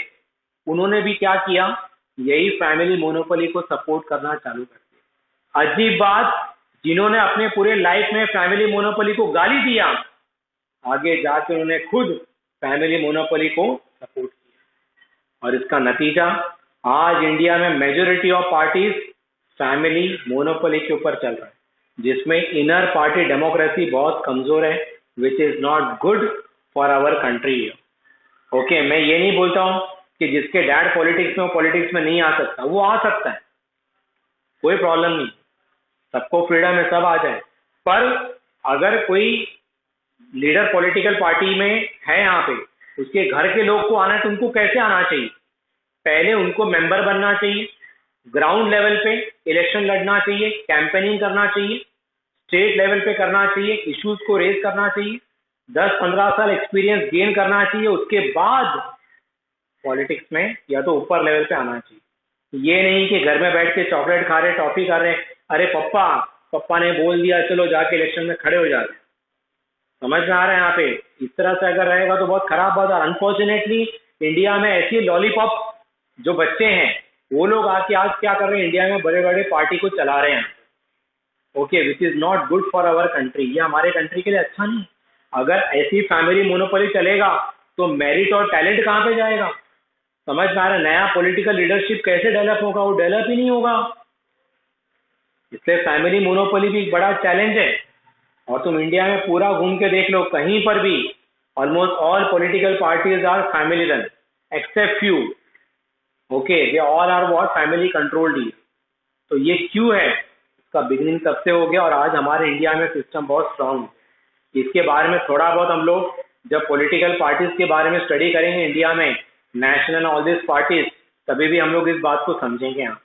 S1: उन्होंने भी क्या किया? यही फैमिली मोनोपोली को सपोर्ट करना चालू कर दिया। अजीब बात, जिन्होंने अपने पूरे लाइफ में फैमिली मोनोपोली को गाली दिया, आगे जाके उन्होंने खुद फैमिली मोनोपोली को सपोर्ट किया और इसका नतीजा आज इंडिया में majority of parties family monopoly के ऊपर चल रहा है, जिसमें इनर पार्टी डेमोक्रेसी बहुत कमजोर है, which is not good for our country. Okay, मैं ये नहीं बोलता हूँ कि जिसके डैड पॉलिटिक्स में, वो पॉलिटिक्स में नहीं आ सकता, वो आ सकता है, कोई प्रॉब्लम नहीं, सबको फ्रीडम है, सब आ जाए। पर अगर कोई लीडर पॉलिटिकल पार्टी में है यहाँ पे, उसके घर के लोग को आना है, तो उनको कैसे आना चाहिए? पहले उनको मेंबर बनना चाहिए, ग्राउंड लेवल पे इलेक्शन लड़ना चाहिए, कैंपेनिंग करना चाहिए, स्टेट लेवल पे करना चाहिए, इश्यूज को रेज करना चाहिए, 10-15 साल एक्सपीरियंस गेन करना चाहिए, उसके बाद पॉलिटिक्स में या तो ऊपर लेवल पे आना चाहिए। ये नहीं कि घर में बैठ के चॉकलेट खा रहे, टॉफी खा रहे, अरे पप्पा ने बोल दिया चलो जाके इलेक्शन में खड़े हो जाते। समझ में आ रहा है यहाँ पे? इस तरह से अगर रहेगा तो बहुत खराब बात है। अनफॉर्चुनेटली इंडिया में ऐसी लॉलीपॉप जो बच्चे हैं, वो लोग आके आज क्या कर रहे हैं, इंडिया में बड़े बड़े पार्टी को चला रहे हैं। Okay, which is not good for our country. ये हमारे कंट्री के लिए अच्छा नहीं। अगर ऐसी फैमिली मोनोपोली चलेगा तो मेरिट और टैलेंट कहाँ पे जाएगा? समझ में आ रहा है? नया पॉलिटिकल लीडरशिप कैसे डेवलप होगा? वो डेवलप ही नहीं होगा। इसलिए फैमिली मोनोपोली भी एक बड़ा चैलेंज है। और तुम इंडिया में पूरा घूम के देख लो, कहीं पर भी almost all political parties are family run except few. Okay, they all are what family controlled. तो ये क्यों है? इसका बिगिनिंग तब से हो गया और आज हमारे इंडिया में सिस्टम बहुत स्ट्रांग है। इसके बारे में थोड़ा बहुत हम लोग जब पॉलिटिकल पार्टीज के बारे में स्टडी करेंगे इंडिया में, नेशनल ऑल दिस पार्टीज, तभी भी हम लोग इस बात को समझेंगे। यहाँ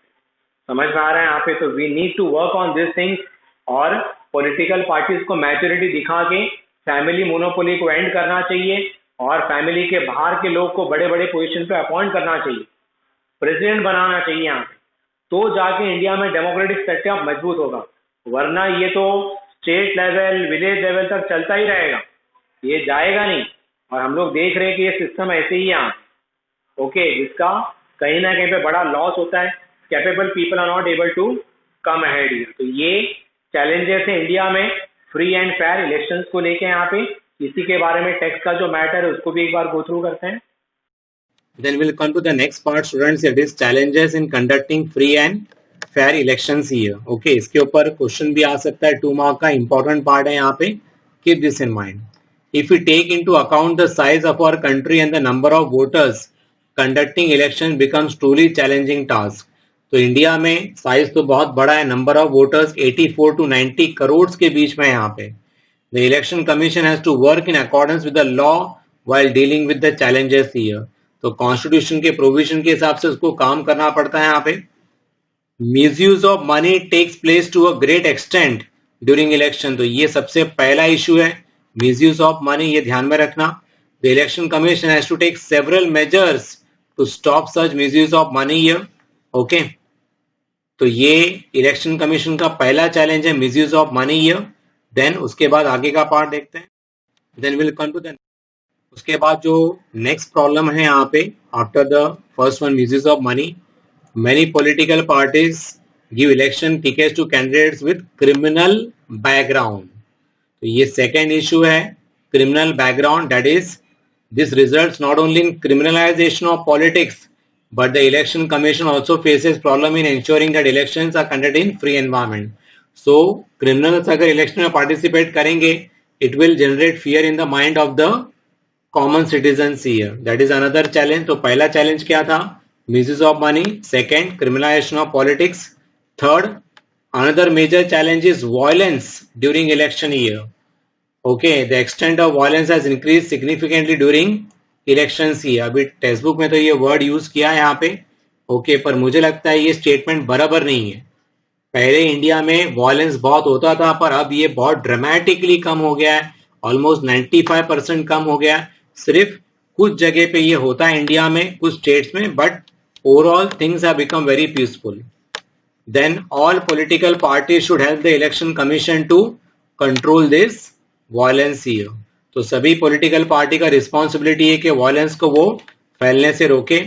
S1: समझ में आ रहा है यहाँ पे? तो we need to work on this things और पॉलिटिकल पार्टीज को मैच्योरिटी दिखा के फैमिली मोनोपोली को एंड करना चाहिए और फैमिली के बाहर के लोग को बड़े बड़े पोजीशन पे अपॉइंट करना चाहिए, प्रेसिडेंट बनाना चाहिए यहाँ पे, तो जाके इंडिया में डेमोक्रेटिक सेटअप मजबूत होगा। वरना ये तो स्टेट लेवल, विलेज लेवल तक चलता ही रहेगा, ये जाएगा नहीं। और हम लोग देख रहे हैं कि ये सिस्टम ऐसे ही है यहाँ। ओके, जिसका कहीं ना कहीं पे बड़ा लॉस होता है। Capable people are not able to come ahead here. तो ये चैलेंजेस है इंडिया में फ्री एंड फेयर इलेक्शंस को लेके यहाँ पे। इसी के बारे में टेक्स्ट का जो मैटर है उसको भी एक बार गो थ्रू करते हैं।
S2: Then we'll come to the next part, students. It is challenges in conducting free and fair elections here. Okay, इसके ऊपर क्वेश्चन भी आ सकता है, 2 मार्क का इंपॉर्टेंट पार्ट है यहाँ पे. Keep this in mind. If we take into account the size of our country and the number of voters, conducting elections becomes truly challenging task. तो इंडिया में साइज तो बहुत बड़ा है, number of voters 84 to 90 crore के बीच में यहाँ पे. The election commission has to work in accordance with the law while dealing with the challenges here. तो कॉन्स्टिट्यूशन के प्रोविजन के हिसाब से उसको काम करना पड़ता है यहाँ पे. Misuse of money takes place to a great extent during election. तो ये सबसे पहला इशू है, मिसयूज ऑफ मनी, ये ध्यान में रखना. The election commission has to take several measures to stop such misuse of money here. Okay, तो ये इलेक्शन कमीशन का पहला चैलेंज है, misuse of money here. Then उसके बाद आगे का पार्ट देखते हैं. Then will come to the उसके बाद जो नेक्स्ट प्रॉब्लम है यहाँ पे, after the first one misuse of money, many political parties give election tickets to candidates with criminal background. तो ये सेकेंड इशू है, criminal background. That is this results not only in criminalisation of politics but the election commission also faces problem in ensuring that elections are conducted in free environment. So criminals अगर election में participate करेंगे, it will generate fear in the mind of the common citizens here. That is another challenge. तो पहला challenge क्या था? Misuse of money. Second, criminalization of politics. Third, another major challenge is violence during election year. Okay, the extent of violence has increased significantly during elections ही. अभी textbook में तो ये word use किया है यहाँ पे. ओके, पर मुझे लगता है ये स्टेटमेंट बराबर नहीं है. पहले इंडिया में वॉयलेंस बहुत होता था, पर अब ये बहुत ड्रामेटिकली कम हो गया है, ऑलमोस्ट 95% कम हो गया. सिर्फ कुछ जगह पे ये होता है इंडिया में, कुछ स्टेट्स में, but overall things have become very peaceful. Then all political parties should help the election commission to control this violence here. तो सभी पॉलिटिकल पार्टी का रिस्पॉन्सिबिलिटी है कि वायलेंस को वो फैलने से रोके.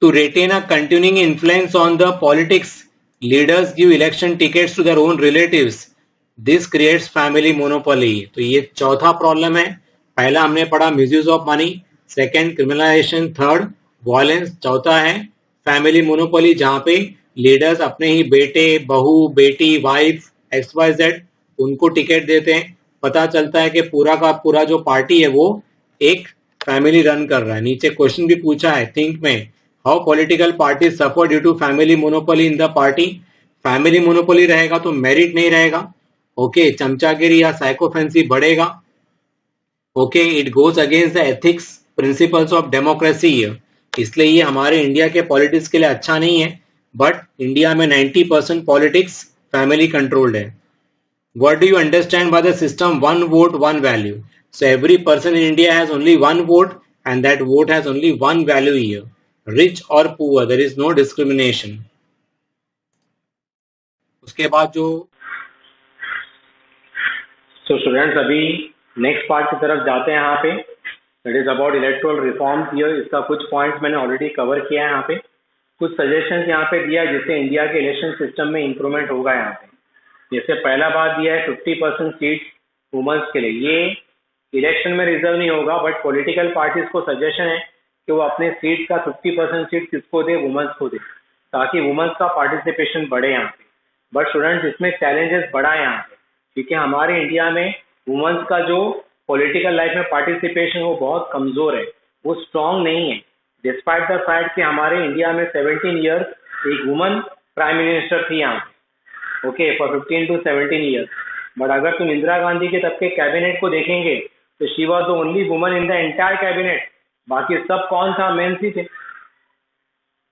S2: To retain a continuing influence on the politics, leaders give election tickets to their own relatives. This creates family monopoly. तो ये चौथा प्रॉब्लम है, पहला हमने पढ़ा misuse of money, second criminalisation, third violence, चौथा है फैमिली मोनोपोली जहां पे लीडर्स अपने ही बेटे, बहू, बेटी, वाइफ, XYZ उनको टिकट देते हैं। पता चलता है कि पूरा का पूरा जो पार्टी है वो एक फैमिली रन कर रहा है। नीचे क्वेश्चन भी पूछा है थिंक में, how political party suffer due to family monopoly in the party. Family monopoly रहेगा तो मेरिट नहीं रहेगा, ओके, चमचागिरी या साइकोफेंसी बढ़ेगा, okay, it goes against the ethics principles of democracy. इसलिए ये हमारे इंडिया के पॉलिटिक्स के लिए अच्छा नहीं है। बट इंडिया में 90% पॉलिटिक्स फैमिली कंट्रोल्ड है। What do you understand by the system one vote one value? So every person in India has only one vote and that vote has only one value here. Rich or poor, there is no discrimination. उसके बाद जो
S1: So students अभी next part की तरफ जाते हैं यहाँ पे, it is about electoral reforms here. इसका कुछ पॉइंट्स मैंने ऑलरेडी कवर किया है यहाँ पे, कुछ सजेशंस यहाँ पे दिया जिससे इंडिया के इलेक्शन सिस्टम में इंप्रूवमेंट होगा। यहाँ पे जैसे पहला बात दिया है 50% सीट्स वुमेन्स के लिए। ये इलेक्शन में रिजर्व नहीं होगा बट पॉलिटिकल पार्टीज को सजेशन है कि वो अपने सीट का 50% सीट किसको दे, वुमेन्स को दे, ताकि वुमेन्स का पार्टिसिपेशन बढ़े यहाँ पे। बट स्टूडेंट्स इसमें चैलेंजेस बढ़ा है यहाँ पे, क्योंकि हमारे इंडिया में वुमेन्स का जो पॉलिटिकल लाइफ में पार्टिसिपेशन वो बहुत कमजोर है, वो स्ट्रांग नहीं है। डिस्पाइट द फैक्ट कि हमारे इंडिया में 17 ईयर्स एक वुमन प्राइम मिनिस्टर थी यहाँ पे, okay, for 15 to 17 years. But अगर तुम इंदिरा गांधी के तब के कैबिनेट को देखेंगे तो she was the only woman in the entire cabinet, बाकी सब कौन था, मेंस ही थे।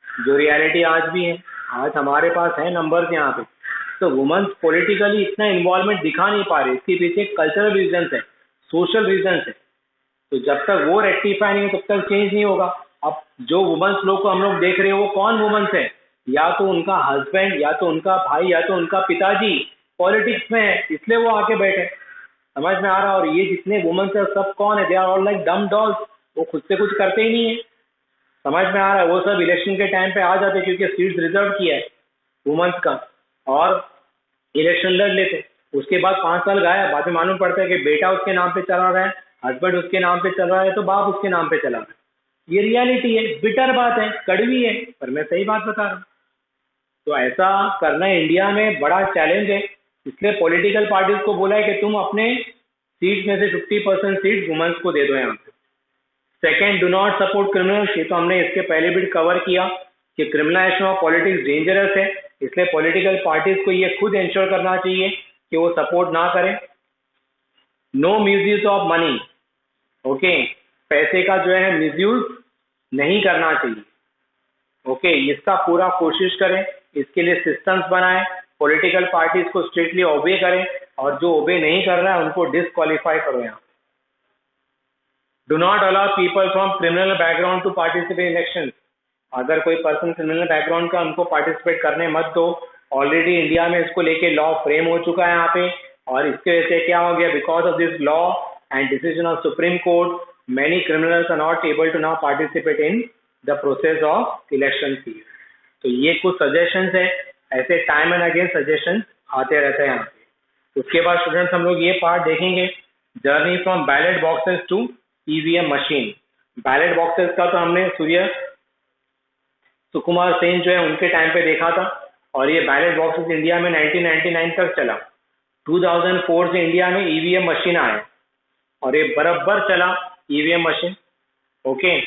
S1: जो रियलिटी आज भी है, आज हमारे पास है नंबर्स यहाँ पे। तो वुमेन्स पॉलिटिकली इतना इन्वॉल्वमेंट दिखा नहीं पा रहे, इसके पीछे कल्चरल रीजन है, सोशल रीजन है। तो जब तक वो रेक्टिफाई नहीं है तब तक चेंज नहीं होगा। अब जो वुमेन्स लोग को हम लोग देख रहे हैं वो कौन वुमेन्स है, या तो उनका हस्बैंड, या तो उनका भाई, या तो उनका पिताजी पॉलिटिक्स में है, इसलिए वो आके बैठे। समझ में आ रहा? और ये जितने वुमेन्स है सब कौन है, they are all like dumb dolls, वो खुद से कुछ करते ही नहीं है। समझ में आ रहा है? वो सब इलेक्शन के टाइम पे आ जाते क्योंकि सीट्स रिजर्व किया है वुमेन्स का, और इलेक्शन लड़ लेते। उसके बाद 5 साल गायब, बाद में मालूम पड़ता है कि बेटा उसके नाम पे चला रहा है, हस्बैंड उसके नाम पे चल रहा है, तो बाप उसके नाम पे चला रहा है। ये रियलिटी है, बिटर बात है, कड़वी है, पर मैं सही बात बता रहा हूँ। तो ऐसा करना इंडिया में बड़ा चैलेंज है, इसलिए पॉलिटिकल पार्टीज को बोला है कि तुम अपने सीट में से 50% सीट वुमेन्स को दे दो यहाँ पे। Second, do not support criminals. ये तो हमने इसके पहले भी कवर किया कि क्रिमिनलाइजेशन ऑफ पॉलिटिक्स डेंजरस है, इसलिए पॉलिटिकल पार्टीज को ये खुद इंश्योर करना चाहिए कि वो सपोर्ट ना करें। No misuse of money, okay, पैसे का जो है मिसयूज नहीं करना चाहिए, ओके, इसका पूरा कोशिश करें। इसके लिए सिस्टम्स बनाएं, पॉलिटिकल पार्टीज को स्ट्रिक्टली ओबे करें, और जो ओबे नहीं कर रहा है उनको डिस्क्वालीफाई करो यहाँ। Do not allow people from criminal background to participate in election. अगर कोई पर्सन क्रिमिनल बैकग्राउंड का, उनको पार्टिसिपेट करने मत दो। ऑलरेडी इंडिया में इसको लेके लॉ फ्रेम हो चुका है यहाँ पे, और इसके वजह से क्या हो गया, because of this law and decision of supreme court, many criminals are not able to now participate in the process of election. तो ये कुछ सजेशंस है, ऐसे टाइम एंड अगेन सजेशंस आते रहते हैं यहाँ पे। उसके बाद स्टूडेंट्स हम लोग ये पार्ट देखेंगे, journey from ballot boxes to EVM machine. Ballot boxes का तो हमने सुकुमार सेन जो है उनके टाइम पे देखा था, और ये बैलेट बॉक्सेस इंडिया में 1999 तक चला। 2004 से इंडिया में ईवीएम मशीन आया और ये बराबर चला ईवीएम मशीन, ओके,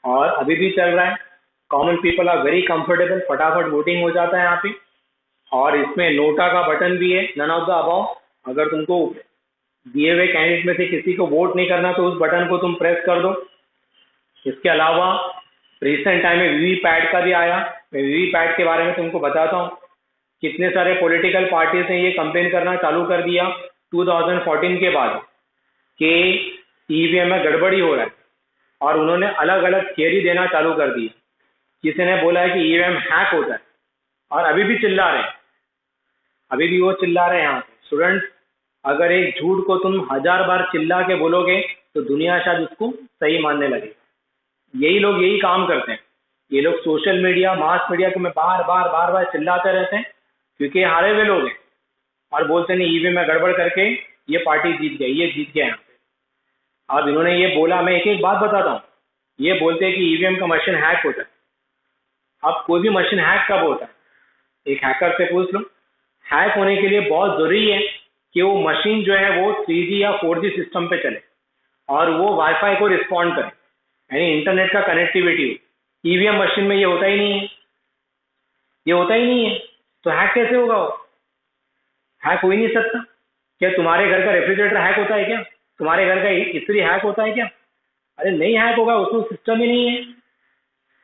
S1: और अभी भी चल रहा है। Common people are very comfortable, फटाफट वोटिंग हो जाता है यहाँ पे, और इसमें नोटा का बटन भी है, नन ऑफ द अबव। अगर तुमको दिए हुए कैंडिडेट में से किसी को वोट नहीं करना तो उस बटन को तुम प्रेस कर दो। इसके अलावा रिसेंट टाइम में वीवीपैट का भी आया, मैं वीवीपैट के बारे में तुमको बताता हूँ। कितने सारे पॉलिटिकल पार्टीज ने ये कंप्लेन करना चालू कर दिया 2014 के बाद कि ईवीएम में गड़बड़ी हो रहा है, और उन्होंने अलग अलग थियरी देना चालू कर दी। किसी ने बोला है कि ईवीएम हैक होता है, और अभी भी चिल्ला रहे हैं, अभी भी वो चिल्ला रहे हैं यहाँ पे। स्टूडेंट्स, अगर एक झूठ को तुम 1000 बार चिल्ला के बोलोगे तो दुनिया शायद उसको सही मानने लगे। यही लोग यही काम करते हैं, ये लोग सोशल मीडिया, मास मीडिया को में बार बार चिल्लाते रहते हैं, क्योंकि हारे हुए लोग हैं, और बोलते नहीं ईवीएम में गड़बड़ करके ये पार्टी जीत गई, ये जीत गया यहाँ पे। अब इन्होंने ये बोला, मैं एक एक बात बताता हूँ। ये बोलते हैं कि ईवीएम का मशीन हैक होता है। अब कोई भी मशीन हैक कब होता है? एक हैकर से पूछ लो। हैक होने के लिए बहुत जरूरी है कि वो मशीन जो है वो 3G या 4G सिस्टम पे चले और वो वाईफाई को रिस्पॉन्ड करे, यानी इंटरनेट का कनेक्टिविटी हो। ईवीएम मशीन में ये होता ही नहीं है, ये होता ही नहीं है, तो हैक कैसे होगा? वो हैक हो ही नहीं सकता। क्या तुम्हारे घर का रेफ्रिजरेटर हैक होता है क्या? तुम्हारे घर का इस्त्री हैक होता है क्या? अरे नहीं हैक होगा, उसमें सिस्टम ही नहीं है।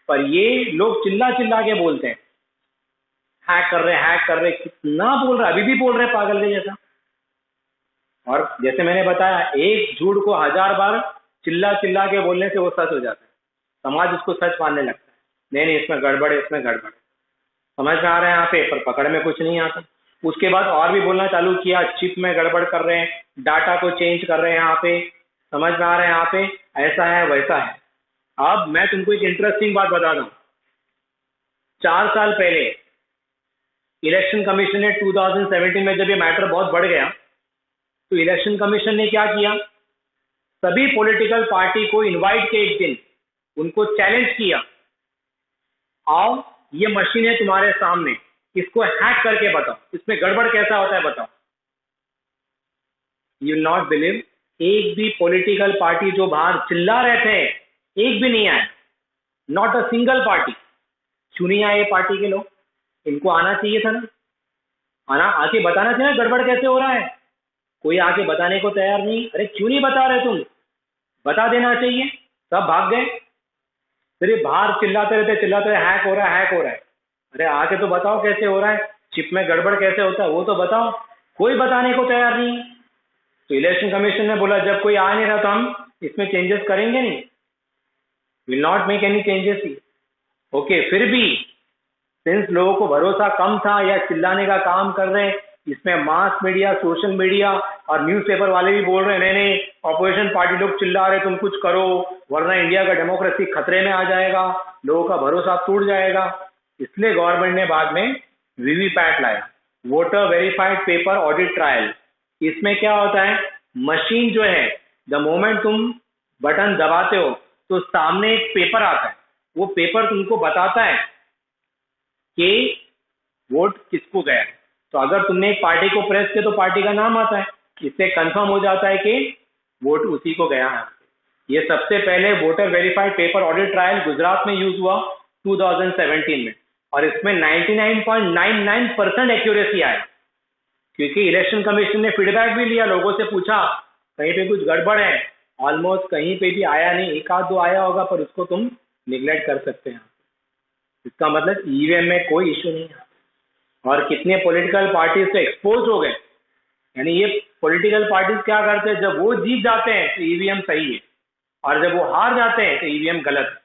S1: पर ये लोग चिल्ला चिल्ला के बोलते हैं हैक कर रहे, हैक कर रहे, कितना बोल रहे, अभी भी बोल रहे पागल के जैसा। और जैसे मैंने बताया, एक झूठ को 1000 बार चिल्ला चिल्ला के बोलने से वो सच हो जाता है, समाज उसको सच मानने लगता है। नहीं नहीं, इसमें गड़बड़ है, इसमें गड़बड़ है। समझ में आ रहा है यहाँ पे, पर पकड़ में कुछ नहीं आता। उसके बाद और भी बोलना चालू किया, चिप में गड़बड़ कर रहे हैं, डाटा को चेंज कर रहे हैं यहाँ पे। समझ में आ रहा है यहाँ पे, ऐसा है वैसा है। अब मैं तुमको एक इंटरेस्टिंग बात बता दूं। 4 साल पहले इलेक्शन कमीशन ने 2017 में जब ये मैटर बहुत बढ़ गया, तो इलेक्शन कमीशन ने क्या किया, सभी पॉलिटिकल पार्टी को इनवाइट किया, एक दिन उनको चैलेंज किया, आओ ये मशीन है तुम्हारे सामने, इसको हैक करके बताओ, इसमें गड़बड़ कैसा होता है बताओ। यू विल नॉट बिलीव, एक भी पॉलिटिकल पार्टी जो बाहर चिल्ला रहे थे, एक भी नहीं आया, नॉट अ सिंगल पार्टी। क्यों नहीं आए ये पार्टी के लोग? इनको आना चाहिए था ना, आना, आके बताना चाहिए ना गड़बड़ कैसे हो रहा है। कोई आके बताने को तैयार नहीं। अरे क्यों नहीं बता रहे तुम? बता देना चाहिए। सब भाग गए, सिर्फ बाहर चिल्लाते रहते हैक हो रहा है, हैक हो रहा है। अरे आके तो बताओ कैसे हो रहा है, चिप में गड़बड़ कैसे होता है वो तो बताओ। कोई बताने को तैयार नहीं। तो इलेक्शन कमीशन ने बोला जब कोई आ नहीं रहा तो हम इसमें चेंजेस करेंगे नहीं, will not make any changes. Okay, फिर भी सिंस लोगों को भरोसा कम था या चिल्लाने का काम कर रहे हैं, इसमें मास मीडिया, सोशल मीडिया और न्यूज़पेपर वाले भी बोल रहे हैं नहीं नहीं, ऑपोजिशन पार्टी लोग चिल्ला रहे, तुम कुछ करो वरना इंडिया का डेमोक्रेसी खतरे में आ जाएगा, लोगों का भरोसा टूट जाएगा। इसलिए गवर्नमेंट ने बाद में वीवीपैट लाया, voter verified paper audit trial. इसमें क्या होता है, मशीन जो है, द मोमेंट तुम बटन दबाते हो तो सामने एक पेपर आता है, वो पेपर तुमको बताता है कि वोट किसको गया है। तो अगर तुमने एक पार्टी को प्रेस किया तो पार्टी का नाम आता है, इससे कंफर्म हो जाता है कि वोट उसी को गया है। ये सबसे पहले voter verified paper audit trial Gujarat में यूज हुआ 2017 में, और इसमें 99.99% एक्यूरेसी आया, क्योंकि इलेक्शन कमीशन ने फीडबैक भी लिया, लोगों से पूछा कहीं पे कुछ गड़बड़ है, ऑलमोस्ट कहीं पे भी आया नहीं, एक आध दो आया होगा पर उसको तुम निगलेक्ट कर सकते हैं। इसका मतलब ईवीएम में कोई इश्यू नहीं है। और कितने पॉलिटिकल पार्टीज तो एक्सपोज हो गए, यानी ये पॉलिटिकल पार्टीज क्या करते हैं, जब वो जीत जाते हैं तो ईवीएम सही है, और जब वो हार जाते हैं तो ईवीएम गलत है।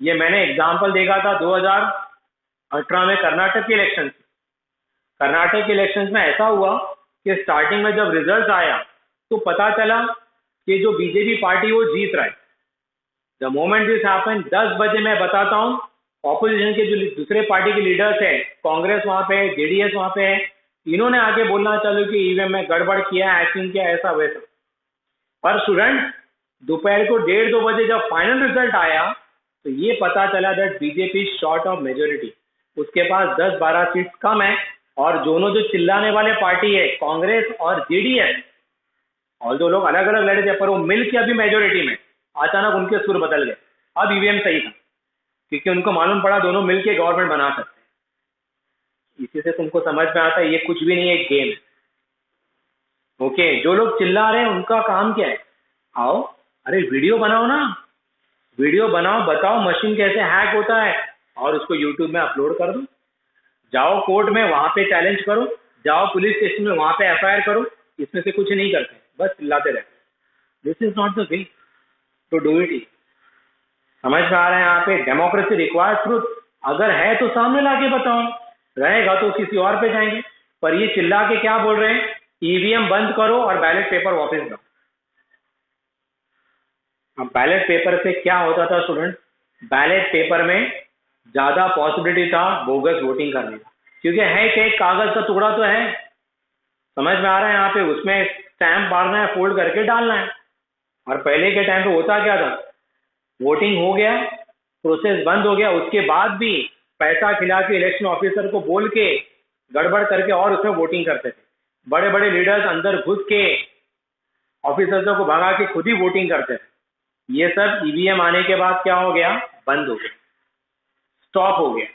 S1: ये मैंने एग्जांपल देखा था 2018 में कर्नाटक के इलेक्शन। कर्नाटक के इलेक्शन में ऐसा हुआ कि स्टार्टिंग में जब रिजल्ट आया तो पता चला कि जो बीजेपी पार्टी वो जीत रहा है। द मोमेंट दिस हैपन, 10 बजे मैं बताता हूँ, ऑपोजिशन के जो दूसरे पार्टी के लीडर्स हैं, कांग्रेस वहां पे है, जेडीएस वहां पे है, इन्होंने आके बोलना चालू कि ईवीएम में गड़बड़ किया, हैकिंग किया, ऐसा वैसा। पर स्टूडेंट, दोपहर को 1:30-2 बजे जब फाइनल रिजल्ट आया तो ये पता चला that BJP short of majority, उसके पास 10-12 सीट कम है। और दोनों जो चिल्लाने वाले पार्टी है, कांग्रेस और जेडीएस, और जो लोग अलग अलग लड़े थे पर वो मिल के अभी मेजोरिटी में, अचानक उनके सुर बदल गए। अब ईवीएम सही था, क्योंकि उनको मालूम पड़ा दोनों मिलके गवर्नमेंट बना सकते हैं। इसी से तुमको समझ में आता है ये कुछ भी नहीं है, एक गेम है। ओके, जो लोग चिल्ला रहे हैं उनका काम क्या है, आओ अरे वीडियो बनाओ ना, वीडियो बनाओ, बताओ मशीन कैसे हैक होता है और उसको यूट्यूब में अपलोड कर दो। जाओ कोर्ट में, वहां पे चैलेंज करो, जाओ पुलिस स्टेशन में, वहां पे एफआईआर करो। इसमें से कुछ नहीं करते, बस चिल्लाते रहते। This is not the way to do it. समझ में आ रहा है यहाँ पे, डेमोक्रेसी रिक्वायर्स ट्रुथ। अगर है तो सामने लाके बताओ, रहेगा तो किसी और पे जाएंगे। पर ये चिल्ला के क्या बोल रहे हैं, ईवीएम बंद करो और बैलेट पेपर वापस दो। अब बैलेट पेपर से क्या होता था स्टूडेंट, बैलेट पेपर में ज्यादा पॉसिबिलिटी था बोगस वोटिंग करने का, क्योंकि है कि एक कागज का टुकड़ा तो है। समझ में आ रहा है यहाँ पे, उसमें स्टैंप मारना है, फोल्ड करके डालना है। और पहले के टाइम पे होता क्या था, वोटिंग हो गया, प्रोसेस बंद हो गया, उसके बाद भी पैसा खिला के इलेक्शन ऑफिसर को बोल के गड़बड़ करके और उसमें वोटिंग करते थे। बड़े बड़े लीडर्स अंदर घुस के ऑफिसर्सों को भगा के खुद ही वोटिंग करते थे। ये सब ईवीएम आने के बाद क्या हो गया, बंद हो गया, स्टॉप हो गया।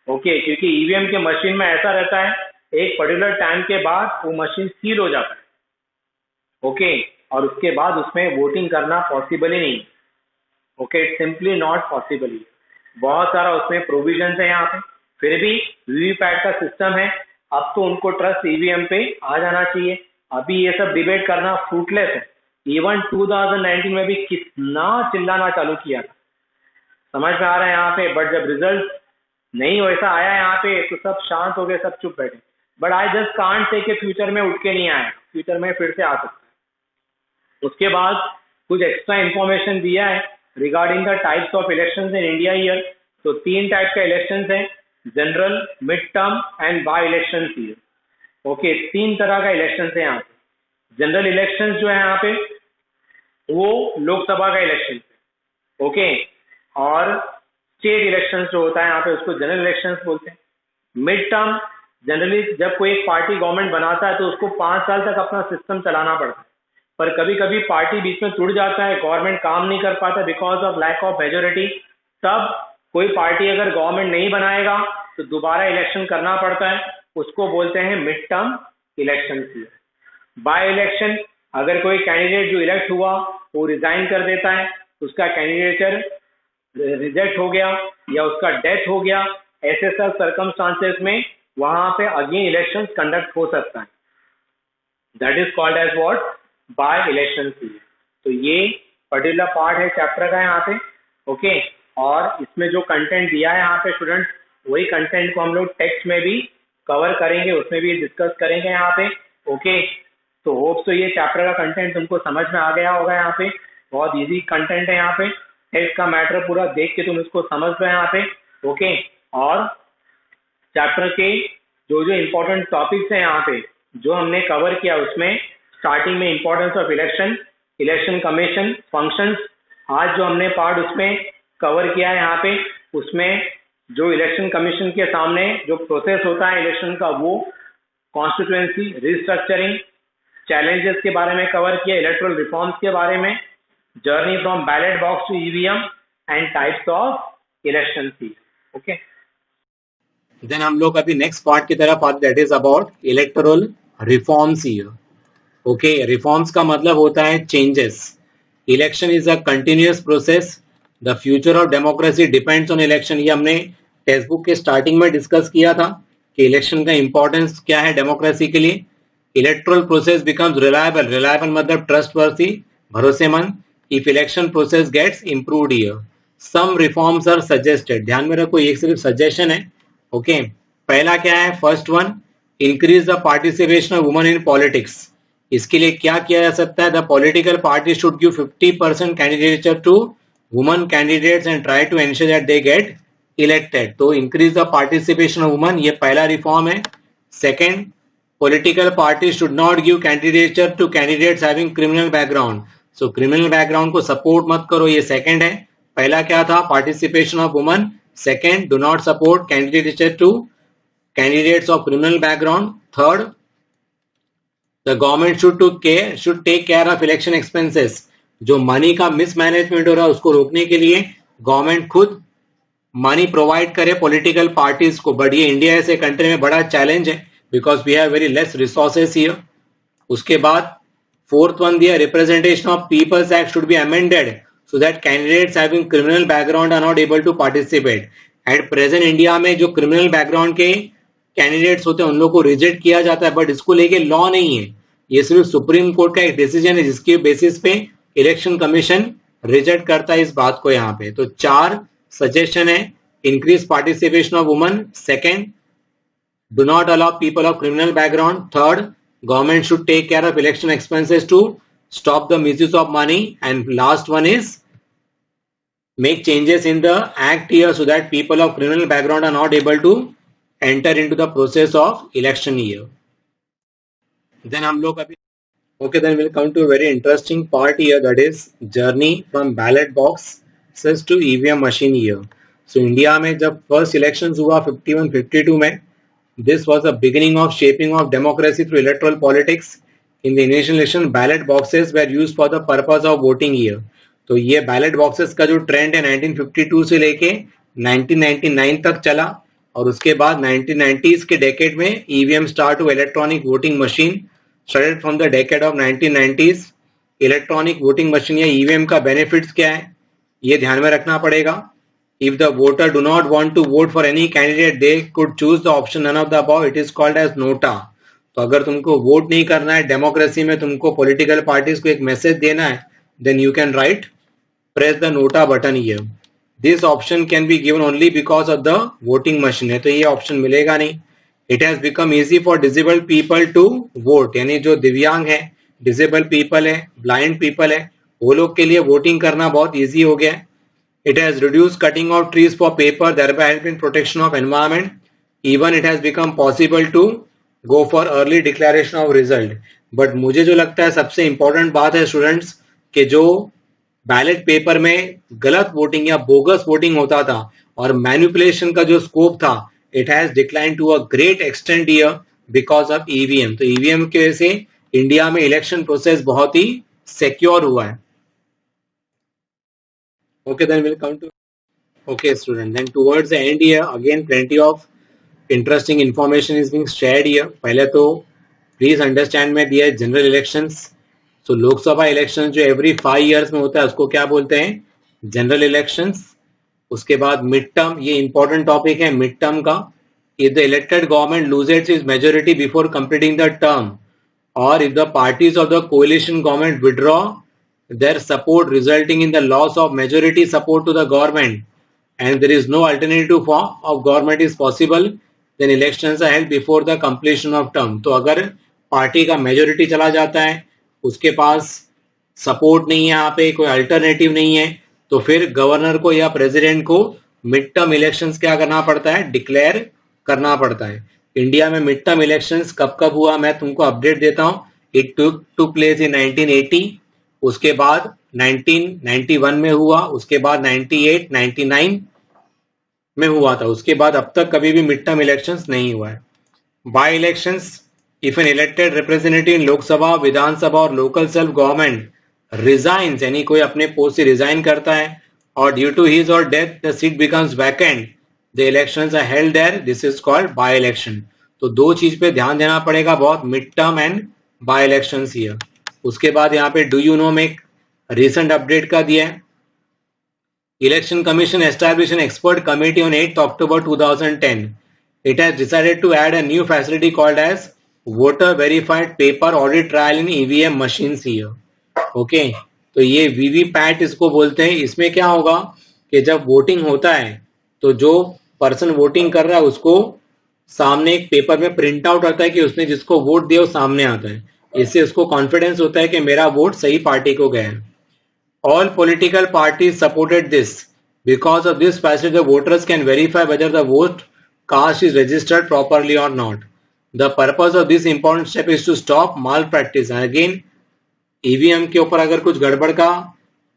S1: ओके, क्योंकि ईवीएम के मशीन में ऐसा रहता है, एक पर्टिकुलर टाइम के बाद वो मशीन सील हो जाता है। ओके, और उसके बाद उसमें वोटिंग करना पॉसिबल ही नहीं। Okay, it's simply not possible. बहुत सारा उसमें प्रोविजन है यहाँ पे, फिर भी वीवीपैट का सिस्टम है। अब तो उनको ट्रस्ट ईवीएम पे आ जाना चाहिए। अभी ये सब डिबेट करना फ्रूटलेस है। इवन 2019 में भी कितना चिल्लाना चालू किया था, समझ में आ रहा है यहाँ पे, बट जब रिजल्ट नहीं वैसा आया यहाँ पे तो सब शांत हो गए, सब चुप बैठे। But I just can't say कि फ्यूचर में उठ के नहीं आया, फ्यूचर में फिर से आ सकता है। उसके बाद कुछ एक्स्ट्रा इंफॉर्मेशन दिया है regarding the types of elections in India year. तो 3 टाइप का इलेक्शंस है, general, mid term and by election year. Okay, 3 तरह का इलेक्शन है यहाँ पे। जनरल इलेक्शन जो है यहाँ पे वो लोकसभा का इलेक्शन है। ओके, और स्टेट इलेक्शन जो होता है यहाँ पे उसको जनरल इलेक्शन बोलते हैं। मिड टर्म जनरली जब कोई एक पार्टी गवर्नमेंट बनाता है तो उसको 5 साल तक अपना सिस्टम चलाना पड़ता है, पर कभी कभी पार्टी बीच में टूट जाता है, गवर्नमेंट काम नहीं कर पाता because of lack of majority. तब कोई पार्टी अगर गवर्नमेंट नहीं बनाएगा तो दोबारा इलेक्शन करना पड़ता है, उसको बोलते हैं mid term election. By election, अगर कोई कैंडिडेट जो इलेक्ट हुआ वो रिजाइन कर देता है, उसका कैंडिडेचर रिजेक्ट हो गया या उसका डेथ हो गया, ऐसे सब सर्कमस्टांसेस में वहां पे अगेन इलेक्शन कंडक्ट हो सकता है। That is called as what, by election. तो ये पर्टिकुलर पार्ट है चैप्टर का यहाँ पे। ओके, और इसमें जो कंटेंट दिया है यहाँ पे स्टूडेंट, वही कंटेंट को हम लोग टेक्स्ट में भी कवर करेंगे, उसमें भी डिस्कस करेंगे यहाँ पे। ओके, तो होप तो ये चैप्टर का कंटेंट तुमको समझ में आ गया होगा। यहाँ पे बहुत इजी कंटेंट है, यहाँ पे टेक्स्ट का मैटर पूरा देख के तुम इसको समझ लो यहाँ पे। ओके, और चैप्टर के जो जो इम्पोर्टेंट टॉपिक्स हैं यहाँ पे जो हमने कवर किया, उसमें स्टार्टिंग में importance of election, election commission functions, आज जो हमने पार्ट उसमें कवर किया है यहाँ पे, उसमें जो इलेक्शन कमीशन के सामने जो प्रोसेस होता है इलेक्शन का, वो कॉन्स्टिट्यूएंसी रिस्ट्रक्चरिंग, चैलेंजेस के बारे में कवर किया, इलेक्टोरल रिफॉर्म्स के बारे में, journey from ballot box to EVM and types of election. Okay,
S2: then हम लोग अभी नेक्स्ट पार्ट की तरफ आते, that is about electoral reforms here. Okay, reforms का मतलब होता है changes. Election is a continuous process, the future of democracy depends on election. ये हमने टेक्स्ट बुक के स्टार्टिंग में डिस्कस किया था कि इलेक्शन का इंपॉर्टेंस क्या है डेमोक्रेसी के लिए। Electoral process becomes reliable, reliable मतलब ट्रस्टवर्दी, भरोसेमंद, if election process gets improved here. Some reforms are suggested, ध्यान में रखो ये सिर्फ सजेशन है। ओके, पहला क्या है, first one, increase the participation of women in politics. इसके लिए क्या किया जा सकता है, the political party should give 50% candidature to women candidates and try to ensure that they get elected. तो increase the participation of women, ये पहला रिफॉर्म है। Second, political party should not give candidature to candidates having criminal background. So criminal background को support मत करो, ये second है। पहला क्या था, participation of women. Second, do not support candidature to candidates of criminal background. Third, the government should take care of election expenses. जो money का मिसमैनेजमेंट हो रहा है उसको रोकने के लिए गवर्नमेंट खुद मनी प्रोवाइड करे पॉलिटिकल पार्टीज को। बट ये इंडिया ऐसे कंट्री में बड़ा चैलेंज है because we have very less resources here. उसके बाद फोर्थ वन दिया, representation of people's act should be amended so that candidates having criminal background are not able to participate. At present India में जो criminal background के candidates होते हैं उन लोगों को रिजेक्ट किया जाता है, बट इसको लेके लॉ नहीं है, ये सिर्फ सुप्रीम कोर्ट का एक डिसीजन है जिसके बेसिस पे इलेक्शन कमीशन रिजेक्ट करता है इस बात को यहाँ पे। तो 4 सजेशन है, increase participation of women. Second, do not allow people of criminal background. Third, government should take care of election expenses to stop the misuse of money, and last one is make changes in the act here so that people of criminal background are not able to enter into the process of election year. Then हम लोग अभी Okay, then we'll come to a very interesting part here, that is journey from ballot boxes to EVM machine here. So India में जब first elections हुआ 51-52 में, this was the beginning of shaping of democracy through electoral politics. In the initial election, ballot boxes were used for the purpose of voting here. तो ये ballot boxes का जो trend है 1952 से लेके 1999 तक चला, और उसके बाद 1990s के decade में EVM start हुआ, electronic voting machine started from the decade of 1990s. Electronic voting machine या ईवीएम का बेनिफिट्स क्या है, ये ध्यान में रखना पड़ेगा. If the voter do not want to vote for any candidate, they could choose the option none of the above. It is called as NOTA. तो अगर तुमको वोट नहीं करना है, डेमोक्रेसी में तुमको पॉलिटिकल पार्टीज को एक मैसेज देना है, then you can right press the NOTA button here. This option can be given only because of the voting machine है, तो ये ऑप्शन मिलेगा नहीं. It has become easy for disabled people to vote, यानी जो दिव्यांग है, डिसेबल्ड पीपल है, ब्लाइंड पीपल है, वो लोग के लिए वोटिंग करना बहुत इजी हो गया है. It has reduce cutting of trees for paper, thereby helping protection of environment. Even it has become possible to go for early declaration of result. But मुझे जो लगता है सबसे इंपॉर्टेंट बात है स्टूडेंट्स, कि जो बैलेट पेपर में गलत वोटिंग या बोगस वोटिंग होता था और मैनिपुलेशन का जो स्कोप था, it has declined to a great extent here because of EVM. तो EVM की वजह से इंडिया में इलेक्शन प्रोसेस बहुत ही सिक्योर हुआ है. Okay, then we'll come to okay student. Then towards the end here, again plenty of interesting information is being shared here. पहले तो please understand में दिया general elections. So Lok Sabha election जो every 5 years में होता है, उसको क्या बोलते हैं, जनरल इलेक्शंस. उसके बाद मिड टर्म, ये इंपॉर्टेंट टॉपिक है मिड टर्म का. If the elected government loses is majority before completing the term, और if the parties of the coalition government withdraw their support resulting in the loss of majority support to the government and there is no alternative form of government is possible, then elections are held before the completion of term. तो अगर party का majority चला जाता है, उसके पास support नहीं है, यहाँ पे कोई अल्टरनेटिव नहीं है, तो फिर गवर्नर को या प्रेसिडेंट को मिड टर्म इलेक्शंस क्या करना पड़ता है, डिक्लेयर करना पड़ता है. इंडिया में मिड टर्म इलेक्शंस कब कब हुआ, मैं तुमको अपडेट देता हूं. इट टू प्लेस इन 1980, उसके बाद 1991 में हुआ, उसके बाद 98, 99 में हुआ था, उसके बाद अब तक कभी भी मिड टर्म इलेक्शंस नहीं हुआ है. By elections, if an elected representative in Lok Sabha, Vidhan Sabha और लोकल सेल्फ गवर्नमेंट रिजाइंस, यानी कोई अपने पोस्ट से रिजाइन करता है, और ड्यू टू हिज और death the seat becomes vacant, the elections are held there, this is called by election. तो दो चीज पे ध्यान देना पड़ेगा बहुत, mid term and by elections here. उसके बाद यहाँ पे डू यू नो में एक रिसेंट अपडेट का दिया है. Election commission establish an expert committee on 8 October 2010. It has decided to add a new facility called as voter verified paper audit trial in EVM machines here. Okay, तो ये VVPAT इसको बोलते हैं. इसमें क्या होगा कि जब वोटिंग होता है तो जो पर्सन वोटिंग कर रहा है उसको सामने एक पेपर में प्रिंट आउट आता है कि उसने जिसको वोट दिया वो सामने आता है. इससे उसको कॉन्फिडेंस होता है कि मेरा वोट सही पार्टी को गया है. All political parties supported this. Because of this facility the voters can verify whether the vote cast is registered properly और not. The purpose of this important step is to stop malpractice. Again EVM के ऊपर अगर कुछ गड़बड़ का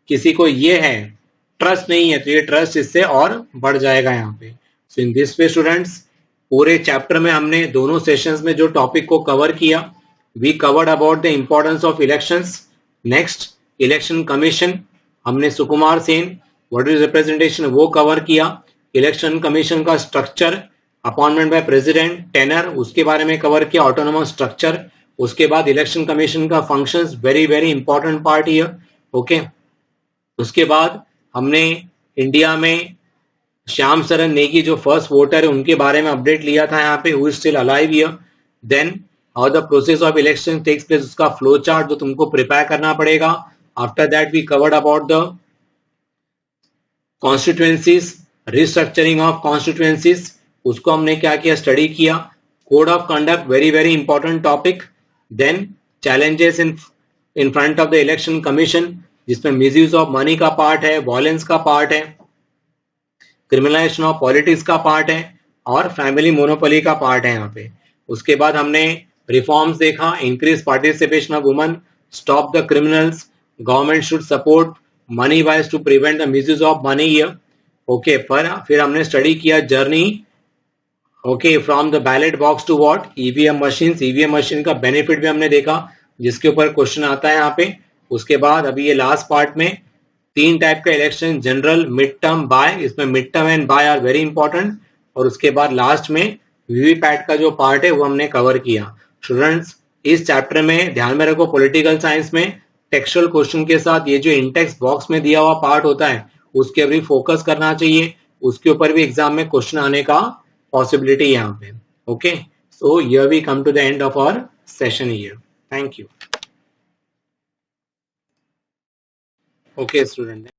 S2: किसी को ये है, ट्रस्ट नहीं है, तो ये ट्रस्ट इससे और बढ़ जाएगा यहाँ पे. सो इन दिस वे स्टूडेंट्स, पूरे चैप्टर में हमने दोनों सेशंस में जो टॉपिक को कवर किया, we covered about the importance of elections. Next, election commission, हमने Sukumar Sen what is representation वो कवर किया. इलेक्शन कमीशन का structure, appointment by president, tenure, उसके बारे में कवर किया, ऑटोनोमस स्ट्रक्चर. उसके बाद इलेक्शन कमीशन का functions, very very important part here. Okay, उसके बाद हमने इंडिया में श्याम सरन नेगी जो फर्स्ट वोटर है उनके बारे में अपडेट लिया था यहाँ पे, who is still alive here. Then how the process of election takes place, उसका फ्लो चार्ट जो तुमको प्रिपेयर करना पड़ेगा. After that we covered about the constituencies, restructuring of constituencies, उसको हमने क्या किया, स्टडी किया. Code of conduct, very very important topic. Then challenges in front of the election commission, जिसमें मिसयूज ऑफ मनी का पार्ट है, वायलेंस का part है, क्रिमिनलाइजेशन ऑफ पॉलिटिक्स का पार्ट है, और फैमिली मोनोपोली का पार्ट है यहाँ पे. उसके बाद हमने रिफॉर्म्स देखा, increase participation of women, stop the criminals, government should support money wise to prevent the misuse of money here. Okay, फिर हमने स्टडी किया journey okay from the ballot box to what EVM machine का benefit भी हमने देखा जिसके ऊपर question आता है यहाँ पे. उसके बाद अभी ये लास्ट पार्ट में 3 टाइप का election, general, mid term, by. इसमें mid term and by are very important. और उसके बाद लास्ट में वीवीपैट का जो पार्ट है वो हमने कवर किया. स्टूडेंट्स इस चैप्टर में ध्यान में रखो, पॉलिटिकल साइंस में टेक्सचुअल क्वेश्चन के साथ ये जो इंडेक्स बॉक्स में दिया हुआ पार्ट होता है उसके भी फोकस करना चाहिए. उसके ऊपर भी एग्जाम में क्वेश्चन आने का पॉसिबिलिटी यहाँ पे. Okay, so here we come to the end of our session here. Thank you. Okay student.